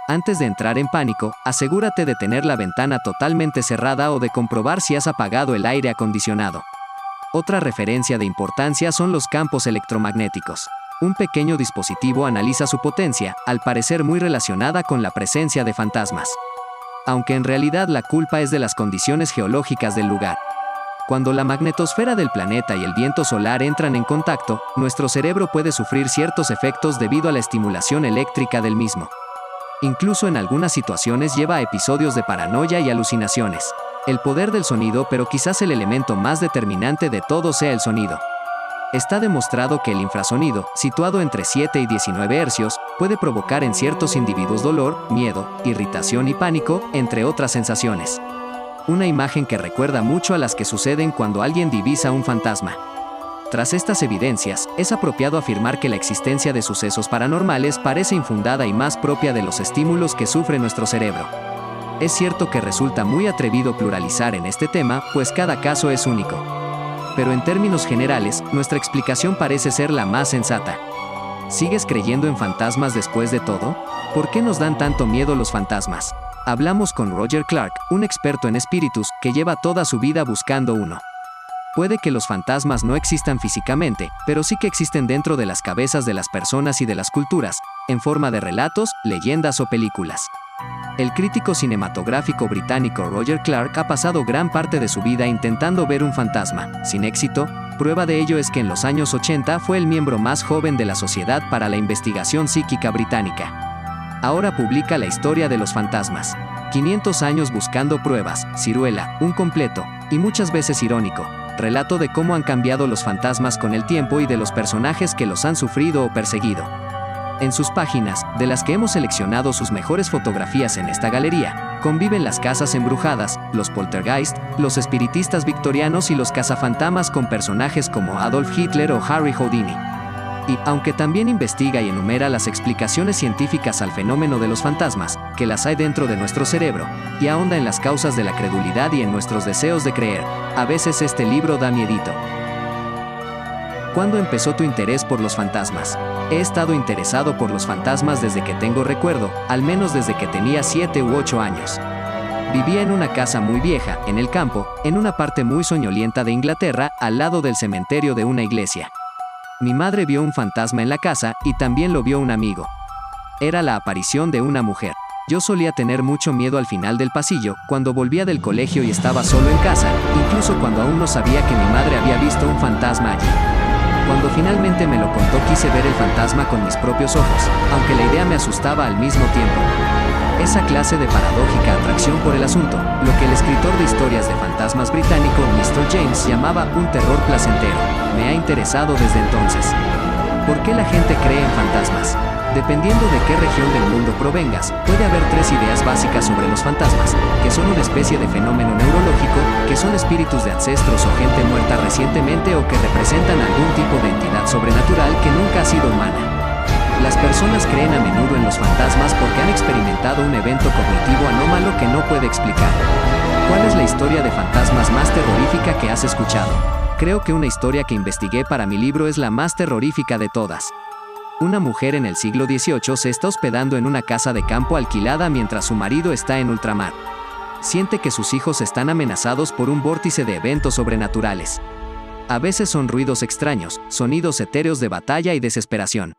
Antes de entrar en pánico, asegúrate de tener la ventana totalmente cerrada o de comprobar si has apagado el aire acondicionado. Otra referencia de importancia son los campos electromagnéticos. Un pequeño dispositivo analiza su potencia, al parecer muy relacionada con la presencia de fantasmas. Aunque en realidad la culpa es de las condiciones geológicas del lugar. Cuando la magnetosfera del planeta y el viento solar entran en contacto, nuestro cerebro puede sufrir ciertos efectos debido a la estimulación eléctrica del mismo. Incluso en algunas situaciones lleva a episodios de paranoia y alucinaciones. El poder del sonido, pero quizás el elemento más determinante de todo sea el sonido. Está demostrado que el infrasonido, situado entre 7 y 19 hercios, puede provocar en ciertos individuos dolor, miedo, irritación y pánico, entre otras sensaciones. Una imagen que recuerda mucho a las que suceden cuando alguien divisa un fantasma. Tras estas evidencias, es apropiado afirmar que la existencia de sucesos paranormales parece infundada y más propia de los estímulos que sufre nuestro cerebro. Es cierto que resulta muy atrevido pluralizar en este tema, pues cada caso es único. Pero en términos generales, nuestra explicación parece ser la más sensata. ¿Sigues creyendo en fantasmas después de todo? ¿Por qué nos dan tanto miedo los fantasmas? Hablamos con Roger Clark, un experto en espíritus, que lleva toda su vida buscando uno. Puede que los fantasmas no existan físicamente, pero sí que existen dentro de las cabezas de las personas y de las culturas, en forma de relatos, leyendas o películas. El crítico cinematográfico británico Roger Clark ha pasado gran parte de su vida intentando ver un fantasma, sin éxito. Prueba de ello es que en los años 80 fue el miembro más joven de la Sociedad para la Investigación Psíquica Británica. Ahora publica La historia de los fantasmas. 500 años buscando pruebas, ciruela, un completo, y muchas veces irónico, relato de cómo han cambiado los fantasmas con el tiempo y de los personajes que los han sufrido o perseguido. En sus páginas, de las que hemos seleccionado sus mejores fotografías en esta galería, conviven las casas embrujadas, los poltergeist, los espiritistas victorianos y los cazafantasmas con personajes como Adolf Hitler o Harry Houdini. Y, aunque también investiga y enumera las explicaciones científicas al fenómeno de los fantasmas, que las hay dentro de nuestro cerebro, y ahonda en las causas de la credulidad y en nuestros deseos de creer, a veces este libro da miedito. ¿Cuándo empezó tu interés por los fantasmas? He estado interesado por los fantasmas desde que tengo recuerdo, al menos desde que tenía 7 u 8 años. Vivía en una casa muy vieja, en el campo, en una parte muy soñolienta de Inglaterra, al lado del cementerio de una iglesia. Mi madre vio un fantasma en la casa, y también lo vio un amigo. Era la aparición de una mujer. Yo solía tener mucho miedo al final del pasillo, cuando volvía del colegio y estaba solo en casa, incluso cuando aún no sabía que mi madre había visto un fantasma allí. Cuando finalmente me lo contó, quise ver el fantasma con mis propios ojos, aunque la idea me asustaba al mismo tiempo. Esa clase de paradójica atracción por el asunto, lo que el escritor de historias de fantasmas británico Mr. James llamaba un terror placentero, me ha interesado desde entonces. ¿Por qué la gente cree en fantasmas? Dependiendo de qué región del mundo provengas, puede haber 3 ideas básicas sobre los fantasmas, que son una especie de fenómeno neurológico, que son espíritus de ancestros o gente muerta recientemente o que representan algún tipo de entidad sobrenatural que nunca ha sido humana. Las personas creen a menudo en los fantasmas porque han experimentado un evento cognitivo anómalo que no puede explicar. ¿Cuál es la historia de fantasmas más terrorífica que has escuchado? Creo que una historia que investigué para mi libro es la más terrorífica de todas. Una mujer en el siglo XVIII se está hospedando en una casa de campo alquilada mientras su marido está en ultramar. Siente que sus hijos están amenazados por un vórtice de eventos sobrenaturales. A veces son ruidos extraños, sonidos etéreos de batalla y desesperación.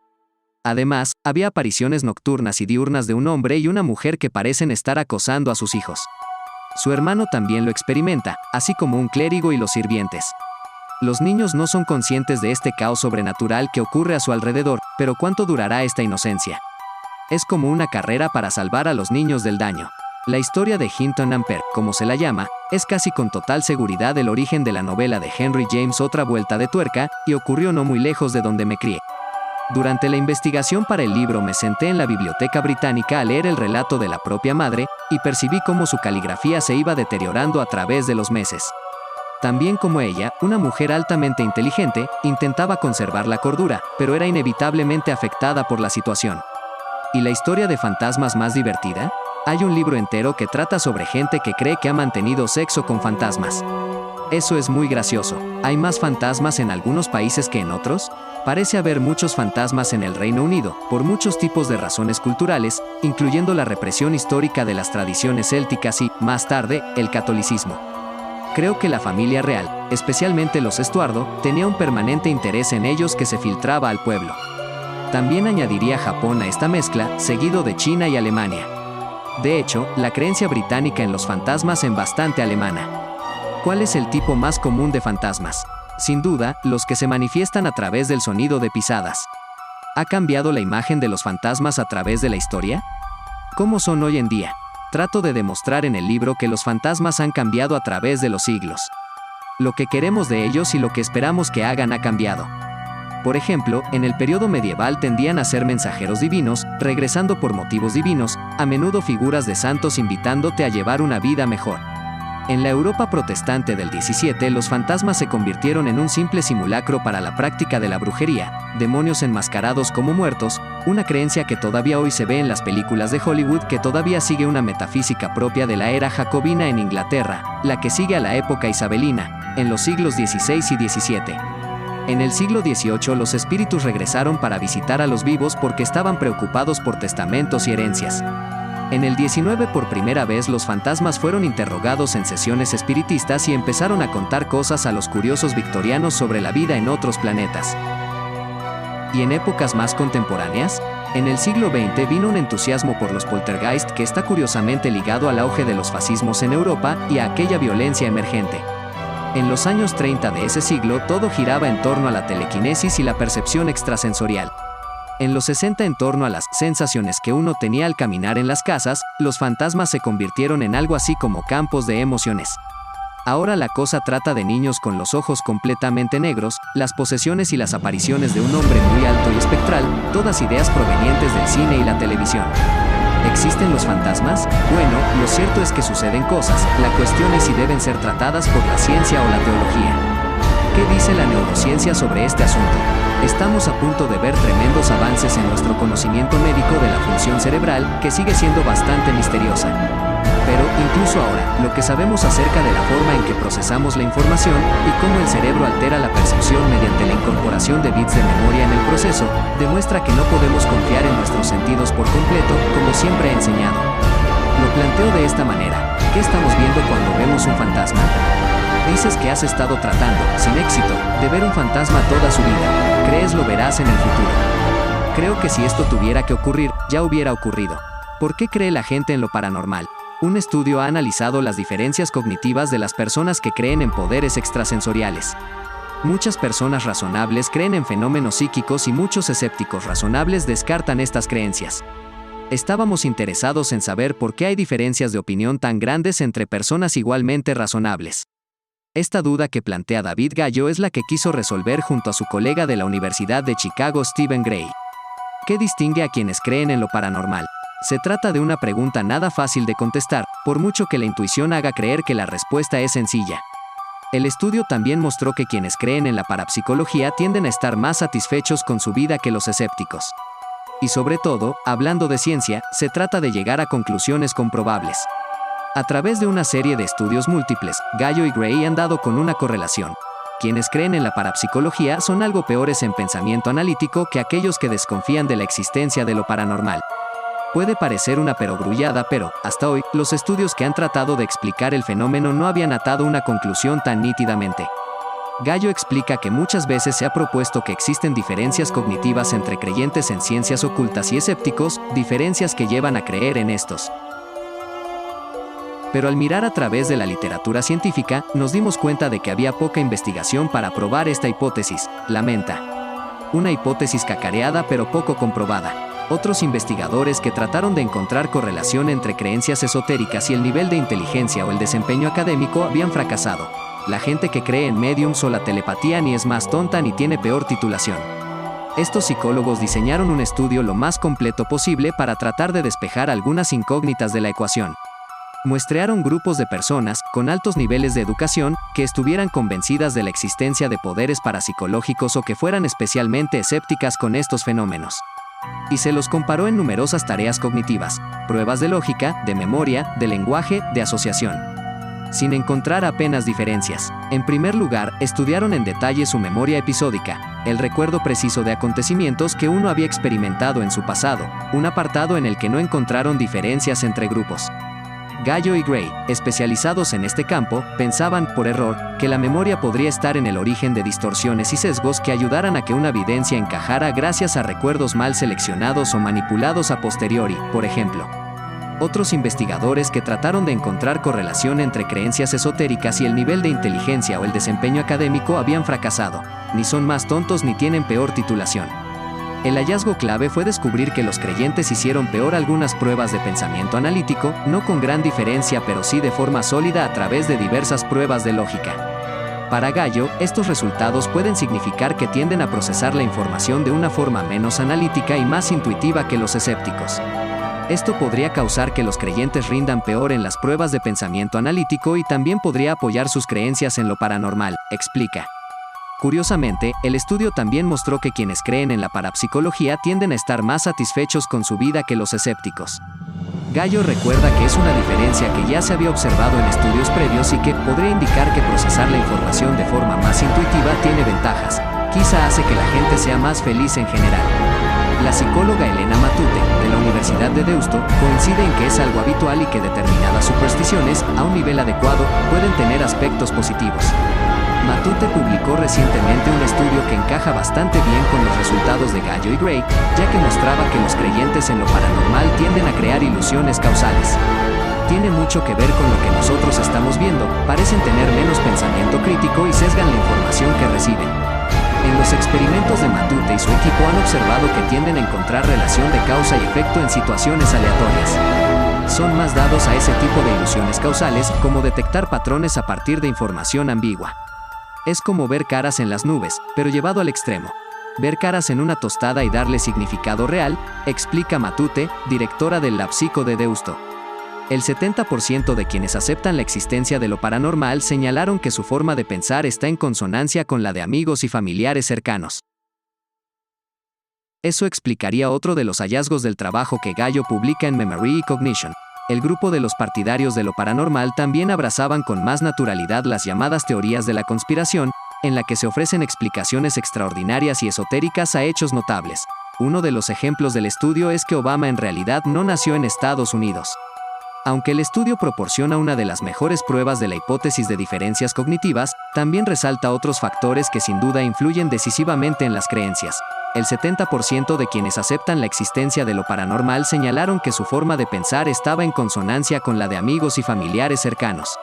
Además, había apariciones nocturnas y diurnas de un hombre y una mujer que parecen estar acosando a sus hijos. Su hermano también lo experimenta, así como un clérigo y los sirvientes. Los niños no son conscientes de este caos sobrenatural que ocurre a su alrededor, pero ¿cuánto durará esta inocencia? Es como una carrera para salvar a los niños del daño. La historia de Hinton Amper, como se la llama, es casi con total seguridad el origen de la novela de Henry James Otra vuelta de tuerca, y ocurrió no muy lejos de donde me crié. Durante la investigación para el libro me senté en la Biblioteca Británica a leer el relato de la propia madre, y percibí cómo su caligrafía se iba deteriorando a través de los meses. También como ella, una mujer altamente inteligente, intentaba conservar la cordura, pero era inevitablemente afectada por la situación. ¿Y la historia de fantasmas más divertida? Hay un libro entero que trata sobre gente que cree que ha mantenido sexo con fantasmas. Eso es muy gracioso. ¿Hay más fantasmas en algunos países que en otros? Parece haber muchos fantasmas en el Reino Unido, por muchos tipos de razones culturales, incluyendo la represión histórica de las tradiciones célticas y, más tarde, el catolicismo. Creo que la familia real, especialmente los Estuardo, tenía un permanente interés en ellos que se filtraba al pueblo. También añadiría Japón a esta mezcla, seguido de China y Alemania. De hecho, la creencia británica en los fantasmas es bastante alemana. ¿Cuál es el tipo más común de fantasmas? Sin duda, los que se manifiestan a través del sonido de pisadas. ¿Ha cambiado la imagen de los fantasmas a través de la historia? ¿Cómo son hoy en día? Trato de demostrar en el libro que los fantasmas han cambiado a través de los siglos. Lo que queremos de ellos y lo que esperamos que hagan ha cambiado. Por ejemplo, en el periodo medieval tendían a ser mensajeros divinos, regresando por motivos divinos, a menudo figuras de santos invitándote a llevar una vida mejor. En la Europa protestante del XVII, los fantasmas se convirtieron en un simple simulacro para la práctica de la brujería, demonios enmascarados como muertos, una creencia que todavía hoy se ve en las películas de Hollywood, que todavía sigue una metafísica propia de la era jacobina en Inglaterra, la que sigue a la época isabelina, en los siglos XVI y XVII. En el siglo XVIII los espíritus regresaron para visitar a los vivos porque estaban preocupados por testamentos y herencias. En el XIX por primera vez los fantasmas fueron interrogados en sesiones espiritistas y empezaron a contar cosas a los curiosos victorianos sobre la vida en otros planetas. ¿Y en épocas más contemporáneas? En el siglo XX vino un entusiasmo por los poltergeist que está curiosamente ligado al auge de los fascismos en Europa y a aquella violencia emergente. En los años 30 de ese siglo todo giraba en torno a la telequinesis y la percepción extrasensorial. En los 60 en torno a las sensaciones que uno tenía al caminar en las casas, los fantasmas se convirtieron en algo así como campos de emociones. Ahora la cosa trata de niños con los ojos completamente negros, las posesiones y las apariciones de un hombre muy alto y espectral, todas ideas provenientes del cine y la televisión. ¿Existen los fantasmas? Bueno, lo cierto es que suceden cosas, la cuestión es si deben ser tratadas por la ciencia o la teología. ¿Qué dice la neurociencia sobre este asunto? Estamos a punto de ver tremendos avances en nuestro conocimiento médico de la función cerebral, que sigue siendo bastante misteriosa. Pero, incluso ahora, lo que sabemos acerca de la forma en que procesamos la información y cómo el cerebro altera la percepción mediante la incorporación de bits de memoria en el proceso, demuestra que no podemos confiar en nuestros sentidos por completo, como siempre he enseñado. Lo planteo de esta manera: ¿qué estamos viendo cuando vemos un fantasma? Dices que has estado tratando, sin éxito, de ver un fantasma toda su vida. ¿Crees lo verás en el futuro? Creo que si esto tuviera que ocurrir, ya hubiera ocurrido. ¿Por qué cree la gente en lo paranormal? Un estudio ha analizado las diferencias cognitivas de las personas que creen en poderes extrasensoriales. Muchas personas razonables creen en fenómenos psíquicos y muchos escépticos razonables descartan estas creencias. Estábamos interesados en saber por qué hay diferencias de opinión tan grandes entre personas igualmente razonables. Esta duda que plantea David Gallo es la que quiso resolver junto a su colega de la Universidad de Chicago, Stephen Gray. ¿Qué distingue a quienes creen en lo paranormal? Se trata de una pregunta nada fácil de contestar, por mucho que la intuición haga creer que la respuesta es sencilla. El estudio también mostró que quienes creen en la parapsicología tienden a estar más satisfechos con su vida que los escépticos. Y sobre todo, hablando de ciencia, se trata de llegar a conclusiones comprobables. A través de una serie de estudios múltiples, Gallo y Gray han dado con una correlación. Quienes creen en la parapsicología son algo peores en pensamiento analítico que aquellos que desconfían de la existencia de lo paranormal. Puede parecer una perogrullada, pero, hasta hoy, los estudios que han tratado de explicar el fenómeno no habían atado una conclusión tan nítidamente. Gallo explica que muchas veces se ha propuesto que existen diferencias cognitivas entre creyentes en ciencias ocultas y escépticos, diferencias que llevan a creer en estos. Pero al mirar a través de la literatura científica, nos dimos cuenta de que había poca investigación para probar esta hipótesis, lamenta. Una hipótesis cacareada pero poco comprobada. Otros investigadores que trataron de encontrar correlación entre creencias esotéricas y el nivel de inteligencia o el desempeño académico habían fracasado. La gente que cree en médiums o la telepatía ni es más tonta ni tiene peor titulación. Estos psicólogos diseñaron un estudio lo más completo posible para tratar de despejar algunas incógnitas de la ecuación. Muestrearon grupos de personas, con altos niveles de educación, que estuvieran convencidas de la existencia de poderes parapsicológicos o que fueran especialmente escépticas con estos fenómenos. Y se los comparó en numerosas tareas cognitivas, pruebas de lógica, de memoria, de lenguaje, de asociación. Sin encontrar apenas diferencias. En primer lugar, estudiaron en detalle su memoria episódica, el recuerdo preciso de acontecimientos que uno había experimentado en su pasado, un apartado en el que no encontraron diferencias entre grupos. Gallo y Gray, especializados en este campo, pensaban, por error, que la memoria podría estar en el origen de distorsiones y sesgos que ayudaran a que una evidencia encajara gracias a recuerdos mal seleccionados o manipulados a posteriori, por ejemplo. Otros investigadores que trataron de encontrar correlación entre creencias esotéricas y el nivel de inteligencia o el desempeño académico habían fracasado. Ni son más tontos ni tienen peor titulación. El hallazgo clave fue descubrir que los creyentes hicieron peor algunas pruebas de pensamiento analítico, no con gran diferencia pero sí de forma sólida a través de diversas pruebas de lógica. Para Gallo, estos resultados pueden significar que tienden a procesar la información de una forma menos analítica y más intuitiva que los escépticos. Esto podría causar que los creyentes rindan peor en las pruebas de pensamiento analítico y también podría apoyar sus creencias en lo paranormal, explica. Curiosamente, el estudio también mostró que quienes creen en la parapsicología tienden a estar más satisfechos con su vida que los escépticos. Gallo recuerda que es una diferencia que ya se había observado en estudios previos y que podría indicar que procesar la información de forma más intuitiva tiene ventajas. Quizá hace que la gente sea más feliz en general. La psicóloga Elena Matute, de la Universidad de Deusto, coincide en que es algo habitual y que determinadas supersticiones, a un nivel adecuado, pueden tener aspectos positivos. Matute publicó recientemente un estudio que encaja bastante bien con los resultados de Gallo y Gray, ya que mostraba que los creyentes en lo paranormal tienden a crear ilusiones causales. Tiene mucho que ver con lo que nosotros estamos viendo, parecen tener menos pensamiento crítico y sesgan la información que reciben. En los experimentos de Matute y su equipo han observado que tienden a encontrar relación de causa y efecto en situaciones aleatorias. Son más dados a ese tipo de ilusiones causales, como detectar patrones a partir de información ambigua. Es como ver caras en las nubes, pero llevado al extremo. Ver caras en una tostada y darle significado real, explica Matute, directora del Lab Psico de Deusto. El 70% de quienes aceptan la existencia de lo paranormal señalaron que su forma de pensar está en consonancia con la de amigos y familiares cercanos. Eso explicaría otro de los hallazgos del trabajo que Gallo publica en Memory y Cognition. El grupo de los partidarios de lo paranormal también abrazaban con más naturalidad las llamadas teorías de la conspiración, en la que se ofrecen explicaciones extraordinarias y esotéricas a hechos notables. Uno de los ejemplos del estudio es que Obama en realidad no nació en Estados Unidos. Aunque el estudio proporciona una de las mejores pruebas de la hipótesis de diferencias cognitivas, también resalta otros factores que sin duda influyen decisivamente en las creencias. El 70% de quienes aceptan la existencia de lo paranormal señalaron que su forma de pensar estaba en consonancia con la de amigos y familiares cercanos.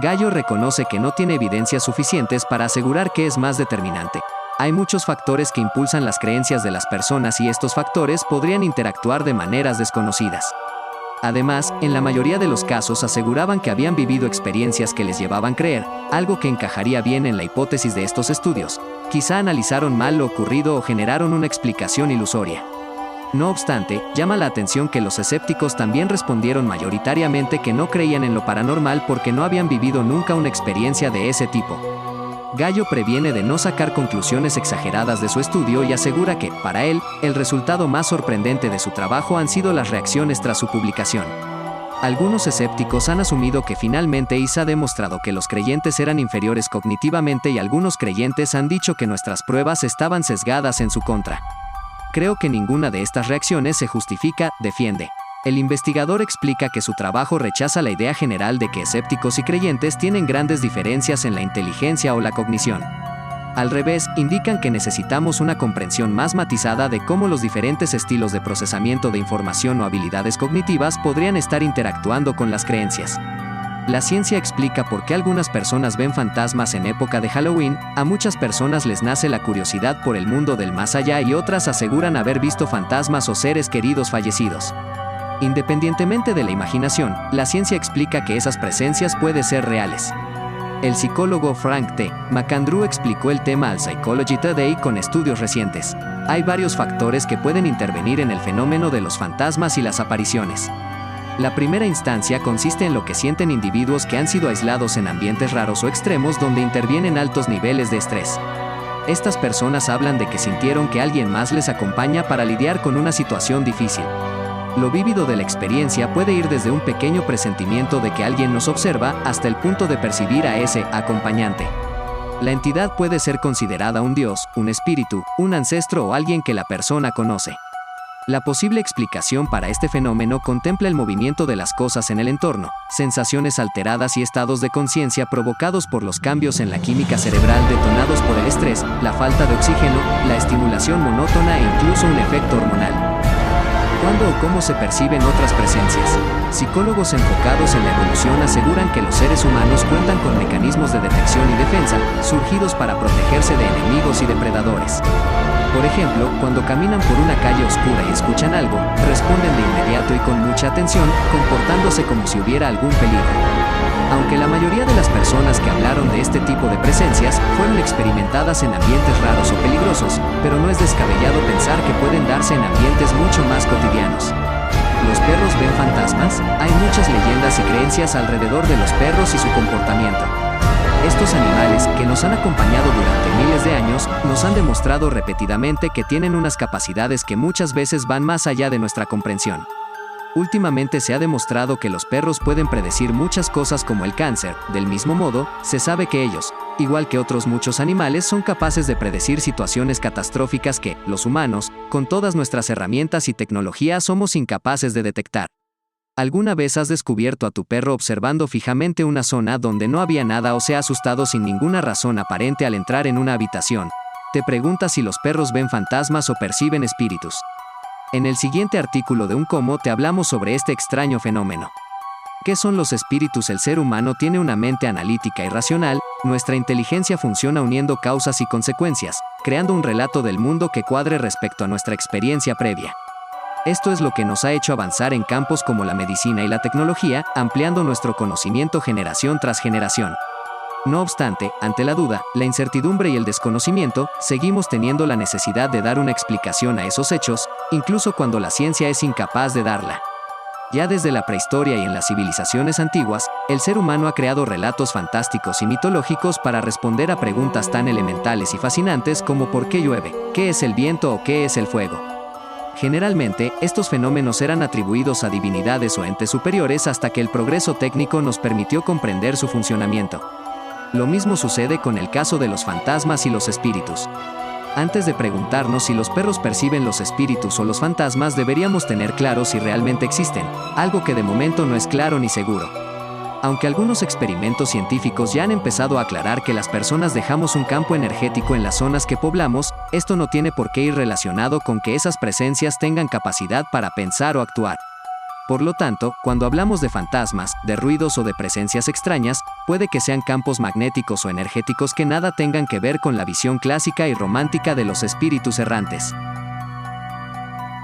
Gallo reconoce que no tiene evidencias suficientes para asegurar que es más determinante. Hay muchos factores que impulsan las creencias de las personas y estos factores podrían interactuar de maneras desconocidas. Además, en la mayoría de los casos aseguraban que habían vivido experiencias que les llevaban a creer, algo que encajaría bien en la hipótesis de estos estudios. Quizá analizaron mal lo ocurrido o generaron una explicación ilusoria. No obstante, llama la atención que los escépticos también respondieron mayoritariamente que no creían en lo paranormal porque no habían vivido nunca una experiencia de ese tipo. Gallo previene de no sacar conclusiones exageradas de su estudio y asegura que, para él, el resultado más sorprendente de su trabajo han sido las reacciones tras su publicación. Algunos escépticos han asumido que finalmente ISA ha demostrado que los creyentes eran inferiores cognitivamente y algunos creyentes han dicho que nuestras pruebas estaban sesgadas en su contra. Creo que ninguna de estas reacciones se justifica, defiende. El investigador explica que su trabajo rechaza la idea general de que escépticos y creyentes tienen grandes diferencias en la inteligencia o la cognición. Al revés, indican que necesitamos una comprensión más matizada de cómo los diferentes estilos de procesamiento de información o habilidades cognitivas podrían estar interactuando con las creencias. La ciencia explica por qué algunas personas ven fantasmas en época de Halloween, a muchas personas les nace la curiosidad por el mundo del más allá y otras aseguran haber visto fantasmas o seres queridos fallecidos. Independientemente de la imaginación, la ciencia explica que esas presencias pueden ser reales. El psicólogo Frank T. McAndrew explicó el tema al Psychology Today con estudios recientes. Hay varios factores que pueden intervenir en el fenómeno de los fantasmas y las apariciones. La primera instancia consiste en lo que sienten individuos que han sido aislados en ambientes raros o extremos donde intervienen altos niveles de estrés. Estas personas hablan de que sintieron que alguien más les acompaña para lidiar con una situación difícil. Lo vívido de la experiencia puede ir desde un pequeño presentimiento de que alguien nos observa hasta el punto de percibir a ese acompañante. La entidad puede ser considerada un dios, un espíritu, un ancestro o alguien que la persona conoce. La posible explicación para este fenómeno contempla el movimiento de las cosas en el entorno, sensaciones alteradas y estados de conciencia provocados por los cambios en la química cerebral detonados por el estrés, la falta de oxígeno, la estimulación monótona e incluso un efecto hormonal. ¿Cuándo o cómo se perciben otras presencias? Psicólogos enfocados en la evolución aseguran que los seres humanos cuentan con mecanismos de detección y defensa, surgidos para protegerse de enemigos y depredadores. Por ejemplo, cuando caminan por una calle oscura y escuchan algo, responden de inmediato y con mucha atención, comportándose como si hubiera algún peligro. Aunque la mayoría de las personas que hablaron de este tipo de presencias fueron experimentadas en ambientes raros o peligrosos, pero no es descabellado pensar que pueden darse en ambientes mucho más cotidianos. ¿Los perros ven fantasmas? Hay muchas leyendas y creencias alrededor de los perros y su comportamiento. Estos animales, que nos han acompañado durante miles de años, nos han demostrado repetidamente que tienen unas capacidades que muchas veces van más allá de nuestra comprensión. Últimamente se ha demostrado que los perros pueden predecir muchas cosas como el cáncer. Del mismo modo, se sabe que ellos, igual que otros muchos animales, son capaces de predecir situaciones catastróficas que, los humanos, con todas nuestras herramientas y tecnología somos incapaces de detectar. ¿Alguna vez has descubierto a tu perro observando fijamente una zona donde no había nada o se ha asustado sin ninguna razón aparente al entrar en una habitación? Te preguntas si los perros ven fantasmas o perciben espíritus. En el siguiente artículo de Un Cómo te hablamos sobre este extraño fenómeno. ¿Qué son los espíritus? El ser humano tiene una mente analítica y racional, nuestra inteligencia funciona uniendo causas y consecuencias, creando un relato del mundo que cuadre respecto a nuestra experiencia previa. Esto es lo que nos ha hecho avanzar en campos como la medicina y la tecnología, ampliando nuestro conocimiento generación tras generación. No obstante, ante la duda, la incertidumbre y el desconocimiento, seguimos teniendo la necesidad de dar una explicación a esos hechos, incluso cuando la ciencia es incapaz de darla. Ya desde la prehistoria y en las civilizaciones antiguas, el ser humano ha creado relatos fantásticos y mitológicos para responder a preguntas tan elementales y fascinantes como ¿por qué llueve?, ¿qué es el viento o qué es el fuego? Generalmente, estos fenómenos eran atribuidos a divinidades o entes superiores hasta que el progreso técnico nos permitió comprender su funcionamiento. Lo mismo sucede con el caso de los fantasmas y los espíritus. Antes de preguntarnos si los perros perciben los espíritus o los fantasmas, deberíamos tener claro si realmente existen, algo que de momento no es claro ni seguro. Aunque algunos experimentos científicos ya han empezado a aclarar que las personas dejamos un campo energético en las zonas que poblamos, esto no tiene por qué ir relacionado con que esas presencias tengan capacidad para pensar o actuar. Por lo tanto, cuando hablamos de fantasmas, de ruidos o de presencias extrañas, puede que sean campos magnéticos o energéticos que nada tengan que ver con la visión clásica y romántica de los espíritus errantes.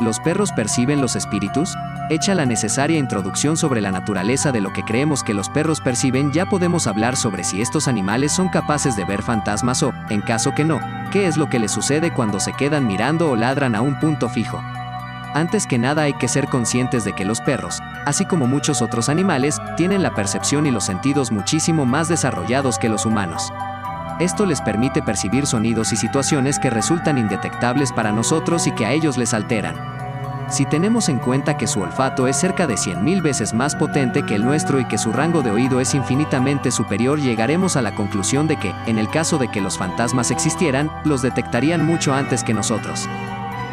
¿Los perros perciben los espíritus? Hecha la necesaria introducción sobre la naturaleza de lo que creemos que los perros perciben, ya podemos hablar sobre si estos animales son capaces de ver fantasmas o, en caso que no, qué es lo que les sucede cuando se quedan mirando o ladran a un punto fijo. Antes que nada hay que ser conscientes de que los perros, así como muchos otros animales, tienen la percepción y los sentidos muchísimo más desarrollados que los humanos. Esto les permite percibir sonidos y situaciones que resultan indetectables para nosotros y que a ellos les alteran. Si tenemos en cuenta que su olfato es cerca de 100.000 veces más potente que el nuestro y que su rango de oído es infinitamente superior, llegaremos a la conclusión de que, en el caso de que los fantasmas existieran, los detectarían mucho antes que nosotros.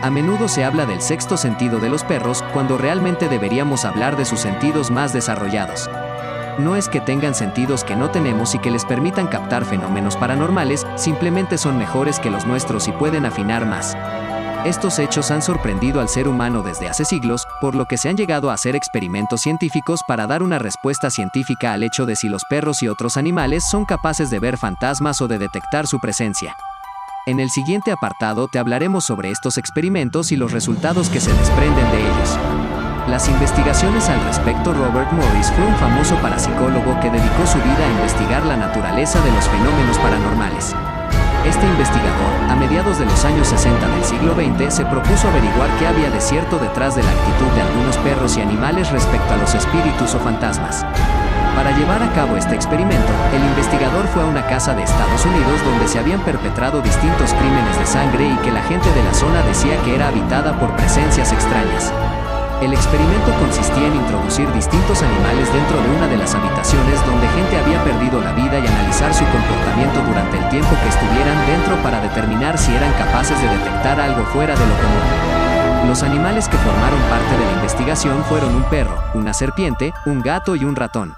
A menudo se habla del sexto sentido de los perros, cuando realmente deberíamos hablar de sus sentidos más desarrollados. No es que tengan sentidos que no tenemos y que les permitan captar fenómenos paranormales, simplemente son mejores que los nuestros y pueden afinar más. Estos hechos han sorprendido al ser humano desde hace siglos, por lo que se han llegado a hacer experimentos científicos para dar una respuesta científica al hecho de si los perros y otros animales son capaces de ver fantasmas o de detectar su presencia. En el siguiente apartado te hablaremos sobre estos experimentos y los resultados que se desprenden de ellos. Las investigaciones al respecto. Robert Morris fue un famoso parapsicólogo que dedicó su vida a investigar la naturaleza de los fenómenos paranormales. Este investigador, a mediados de los años 60 del siglo XX, se propuso averiguar qué había de cierto detrás de la actitud de algunos perros y animales respecto a los espíritus o fantasmas. Para llevar a cabo este experimento, el investigador fue a una casa de Estados Unidos donde se habían perpetrado distintos crímenes de sangre y que la gente de la zona decía que era habitada por presencias extrañas. El experimento consistía en introducir distintos animales dentro de una de las habitaciones donde gente había perdido la vida y analizar su comportamiento durante el tiempo que estuvieran dentro para determinar si eran capaces de detectar algo fuera de lo común. Los animales que formaron parte de la investigación fueron un perro, una serpiente, un gato y un ratón.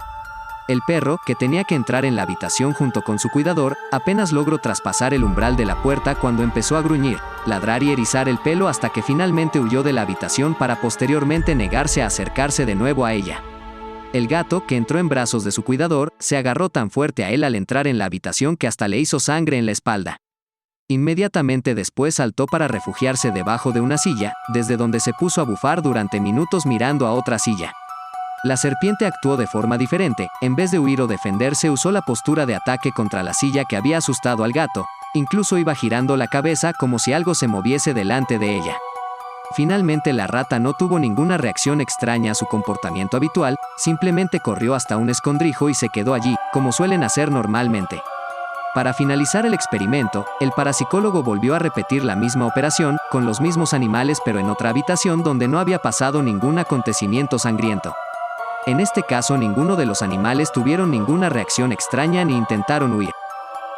El perro, que tenía que entrar en la habitación junto con su cuidador, apenas logró traspasar el umbral de la puerta cuando empezó a gruñir, ladrar y erizar el pelo hasta que finalmente huyó de la habitación para posteriormente negarse a acercarse de nuevo a ella. El gato, que entró en brazos de su cuidador, se agarró tan fuerte a él al entrar en la habitación que hasta le hizo sangre en la espalda. Inmediatamente después saltó para refugiarse debajo de una silla, desde donde se puso a bufar durante minutos mirando a otra silla. La serpiente actuó de forma diferente. En vez de huir o defenderse, usó la postura de ataque contra la silla que había asustado al gato. Incluso iba girando la cabeza como si algo se moviese delante de ella. Finalmente la rata no tuvo ninguna reacción extraña a su comportamiento habitual, simplemente corrió hasta un escondrijo y se quedó allí, como suelen hacer normalmente. Para finalizar el experimento, el parapsicólogo volvió a repetir la misma operación, con los mismos animales pero en otra habitación donde no había pasado ningún acontecimiento sangriento. En este caso ninguno de los animales tuvieron ninguna reacción extraña ni intentaron huir.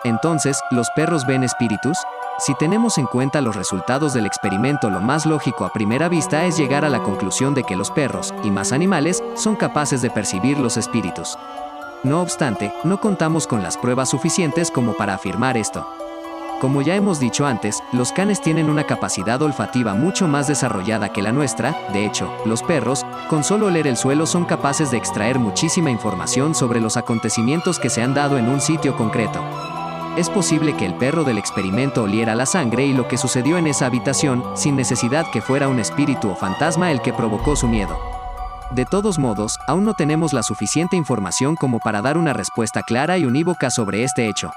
Entonces, ¿los perros ven espíritus? Si tenemos en cuenta los resultados del experimento, lo más lógico a primera vista es llegar a la conclusión de que los perros, y más animales, son capaces de percibir los espíritus. No obstante, no contamos con las pruebas suficientes como para afirmar esto. Como ya hemos dicho antes, los canes tienen una capacidad olfativa mucho más desarrollada que la nuestra. De hecho, los perros, con solo oler el suelo, son capaces de extraer muchísima información sobre los acontecimientos que se han dado en un sitio concreto. Es posible que el perro del experimento oliera la sangre y lo que sucedió en esa habitación, sin necesidad que fuera un espíritu o fantasma el que provocó su miedo. De todos modos, aún no tenemos la suficiente información como para dar una respuesta clara y unívoca sobre este hecho.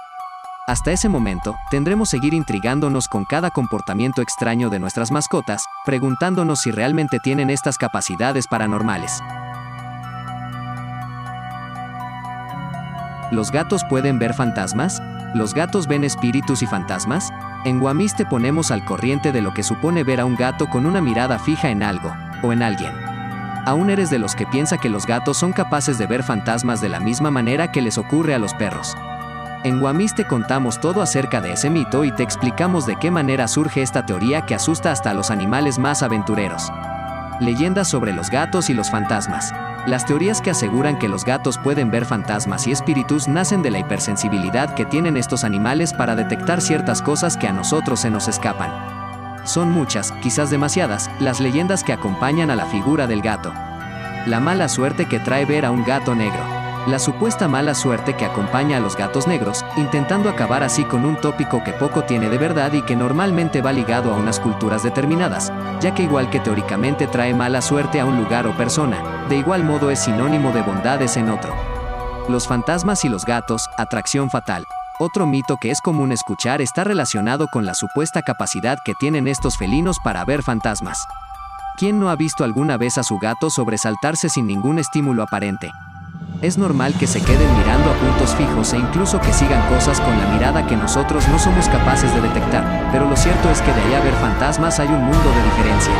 Hasta ese momento, tendremos que seguir intrigándonos con cada comportamiento extraño de nuestras mascotas, preguntándonos si realmente tienen estas capacidades paranormales. ¿Los gatos pueden ver fantasmas? ¿Los gatos ven espíritus y fantasmas? En Guamis te ponemos al corriente de lo que supone ver a un gato con una mirada fija en algo, o en alguien. ¿Aún eres de los que piensa que los gatos son capaces de ver fantasmas de la misma manera que les ocurre a los perros? En Guamis te contamos todo acerca de ese mito y te explicamos de qué manera surge esta teoría que asusta hasta a los animales más aventureros. Leyendas sobre los gatos y los fantasmas. Las teorías que aseguran que los gatos pueden ver fantasmas y espíritus nacen de la hipersensibilidad que tienen estos animales para detectar ciertas cosas que a nosotros se nos escapan. Son muchas, quizás demasiadas, las leyendas que acompañan a la figura del gato. La mala suerte que trae ver a un gato negro. La supuesta mala suerte que acompaña a los gatos negros, intentando acabar así con un tópico que poco tiene de verdad y que normalmente va ligado a unas culturas determinadas, ya que igual que teóricamente trae mala suerte a un lugar o persona, de igual modo es sinónimo de bondades en otro. Los fantasmas y los gatos, atracción fatal. Otro mito que es común escuchar está relacionado con la supuesta capacidad que tienen estos felinos para ver fantasmas. ¿Quién no ha visto alguna vez a su gato sobresaltarse sin ningún estímulo aparente? Es normal que se queden mirando a puntos fijos e incluso que sigan cosas con la mirada que nosotros no somos capaces de detectar, pero lo cierto es que de ahí a ver fantasmas hay un mundo de diferencia.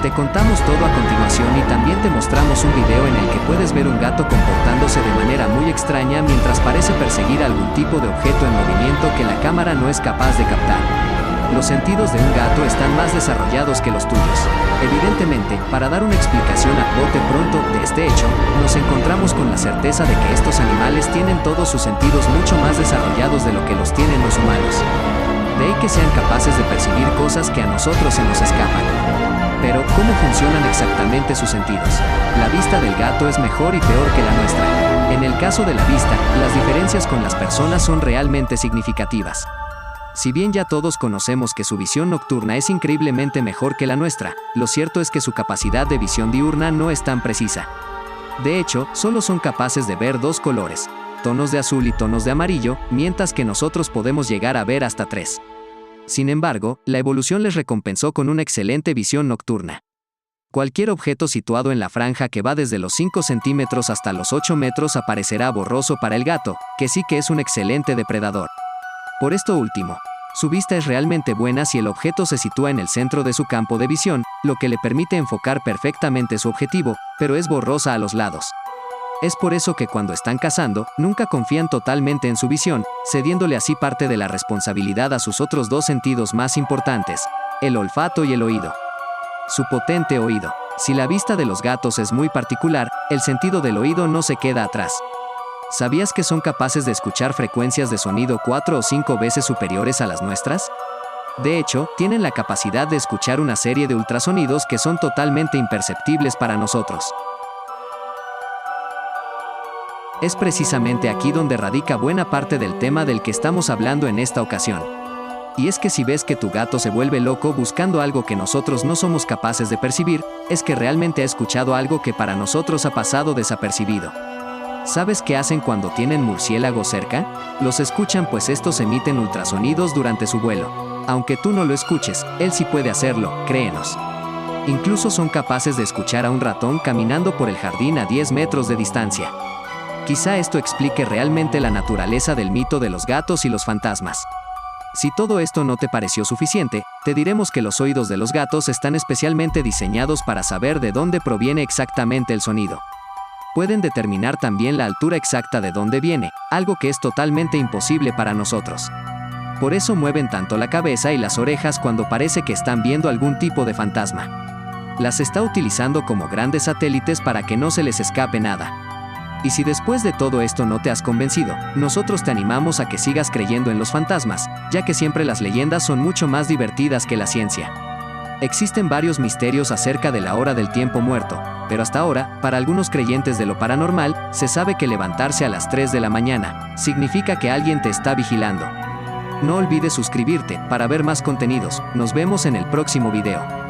Te contamos todo a continuación y también te mostramos un video en el que puedes ver un gato comportándose de manera muy extraña mientras parece perseguir algún tipo de objeto en movimiento que la cámara no es capaz de captar. Los sentidos de un gato están más desarrollados que los tuyos. Evidentemente, para dar una explicación a bote pronto de este hecho, nos encontramos con la certeza de que estos animales tienen todos sus sentidos mucho más desarrollados de lo que los tienen los humanos. De ahí que sean capaces de percibir cosas que a nosotros se nos escapan. Pero, ¿cómo funcionan exactamente sus sentidos? La vista del gato es mejor y peor que la nuestra. En el caso de la vista, las diferencias con las personas son realmente significativas. Si bien ya todos conocemos que su visión nocturna es increíblemente mejor que la nuestra, lo cierto es que su capacidad de visión diurna no es tan precisa. De hecho, solo son capaces de ver 2 colores, tonos de azul y tonos de amarillo, mientras que nosotros podemos llegar a ver hasta 3. Sin embargo, la evolución les recompensó con una excelente visión nocturna. Cualquier objeto situado en la franja que va desde los 5 centímetros hasta los 8 metros aparecerá borroso para el gato, que sí que es un excelente depredador. Por esto último, su vista es realmente buena si el objeto se sitúa en el centro de su campo de visión, lo que le permite enfocar perfectamente su objetivo, pero es borrosa a los lados. Es por eso que cuando están cazando, nunca confían totalmente en su visión, cediéndole así parte de la responsabilidad a sus otros 2 sentidos más importantes, el olfato y el oído. Su potente oído. Si la vista de los gatos es muy particular, el sentido del oído no se queda atrás. ¿Sabías que son capaces de escuchar frecuencias de sonido 4 o 5 veces superiores a las nuestras? De hecho, tienen la capacidad de escuchar una serie de ultrasonidos que son totalmente imperceptibles para nosotros. Es precisamente aquí donde radica buena parte del tema del que estamos hablando en esta ocasión. Y es que si ves que tu gato se vuelve loco buscando algo que nosotros no somos capaces de percibir, es que realmente ha escuchado algo que para nosotros ha pasado desapercibido. ¿Sabes qué hacen cuando tienen murciélagos cerca? Los escuchan pues estos emiten ultrasonidos durante su vuelo. Aunque tú no lo escuches, él sí puede hacerlo, créenos. Incluso son capaces de escuchar a un ratón caminando por el jardín a 10 metros de distancia. Quizá esto explique realmente la naturaleza del mito de los gatos y los fantasmas. Si todo esto no te pareció suficiente, te diremos que los oídos de los gatos están especialmente diseñados para saber de dónde proviene exactamente el sonido. Pueden determinar también la altura exacta de dónde viene, algo que es totalmente imposible para nosotros. Por eso mueven tanto la cabeza y las orejas cuando parece que están viendo algún tipo de fantasma. Las está utilizando como grandes satélites para que no se les escape nada. Y si después de todo esto no te has convencido, nosotros te animamos a que sigas creyendo en los fantasmas, ya que siempre las leyendas son mucho más divertidas que la ciencia. Existen varios misterios acerca de la hora del tiempo muerto, pero hasta ahora, para algunos creyentes de lo paranormal, se sabe que levantarse a las 3 de la mañana significa que alguien te está vigilando. No olvides suscribirte para ver más contenidos. Nos vemos en el próximo video.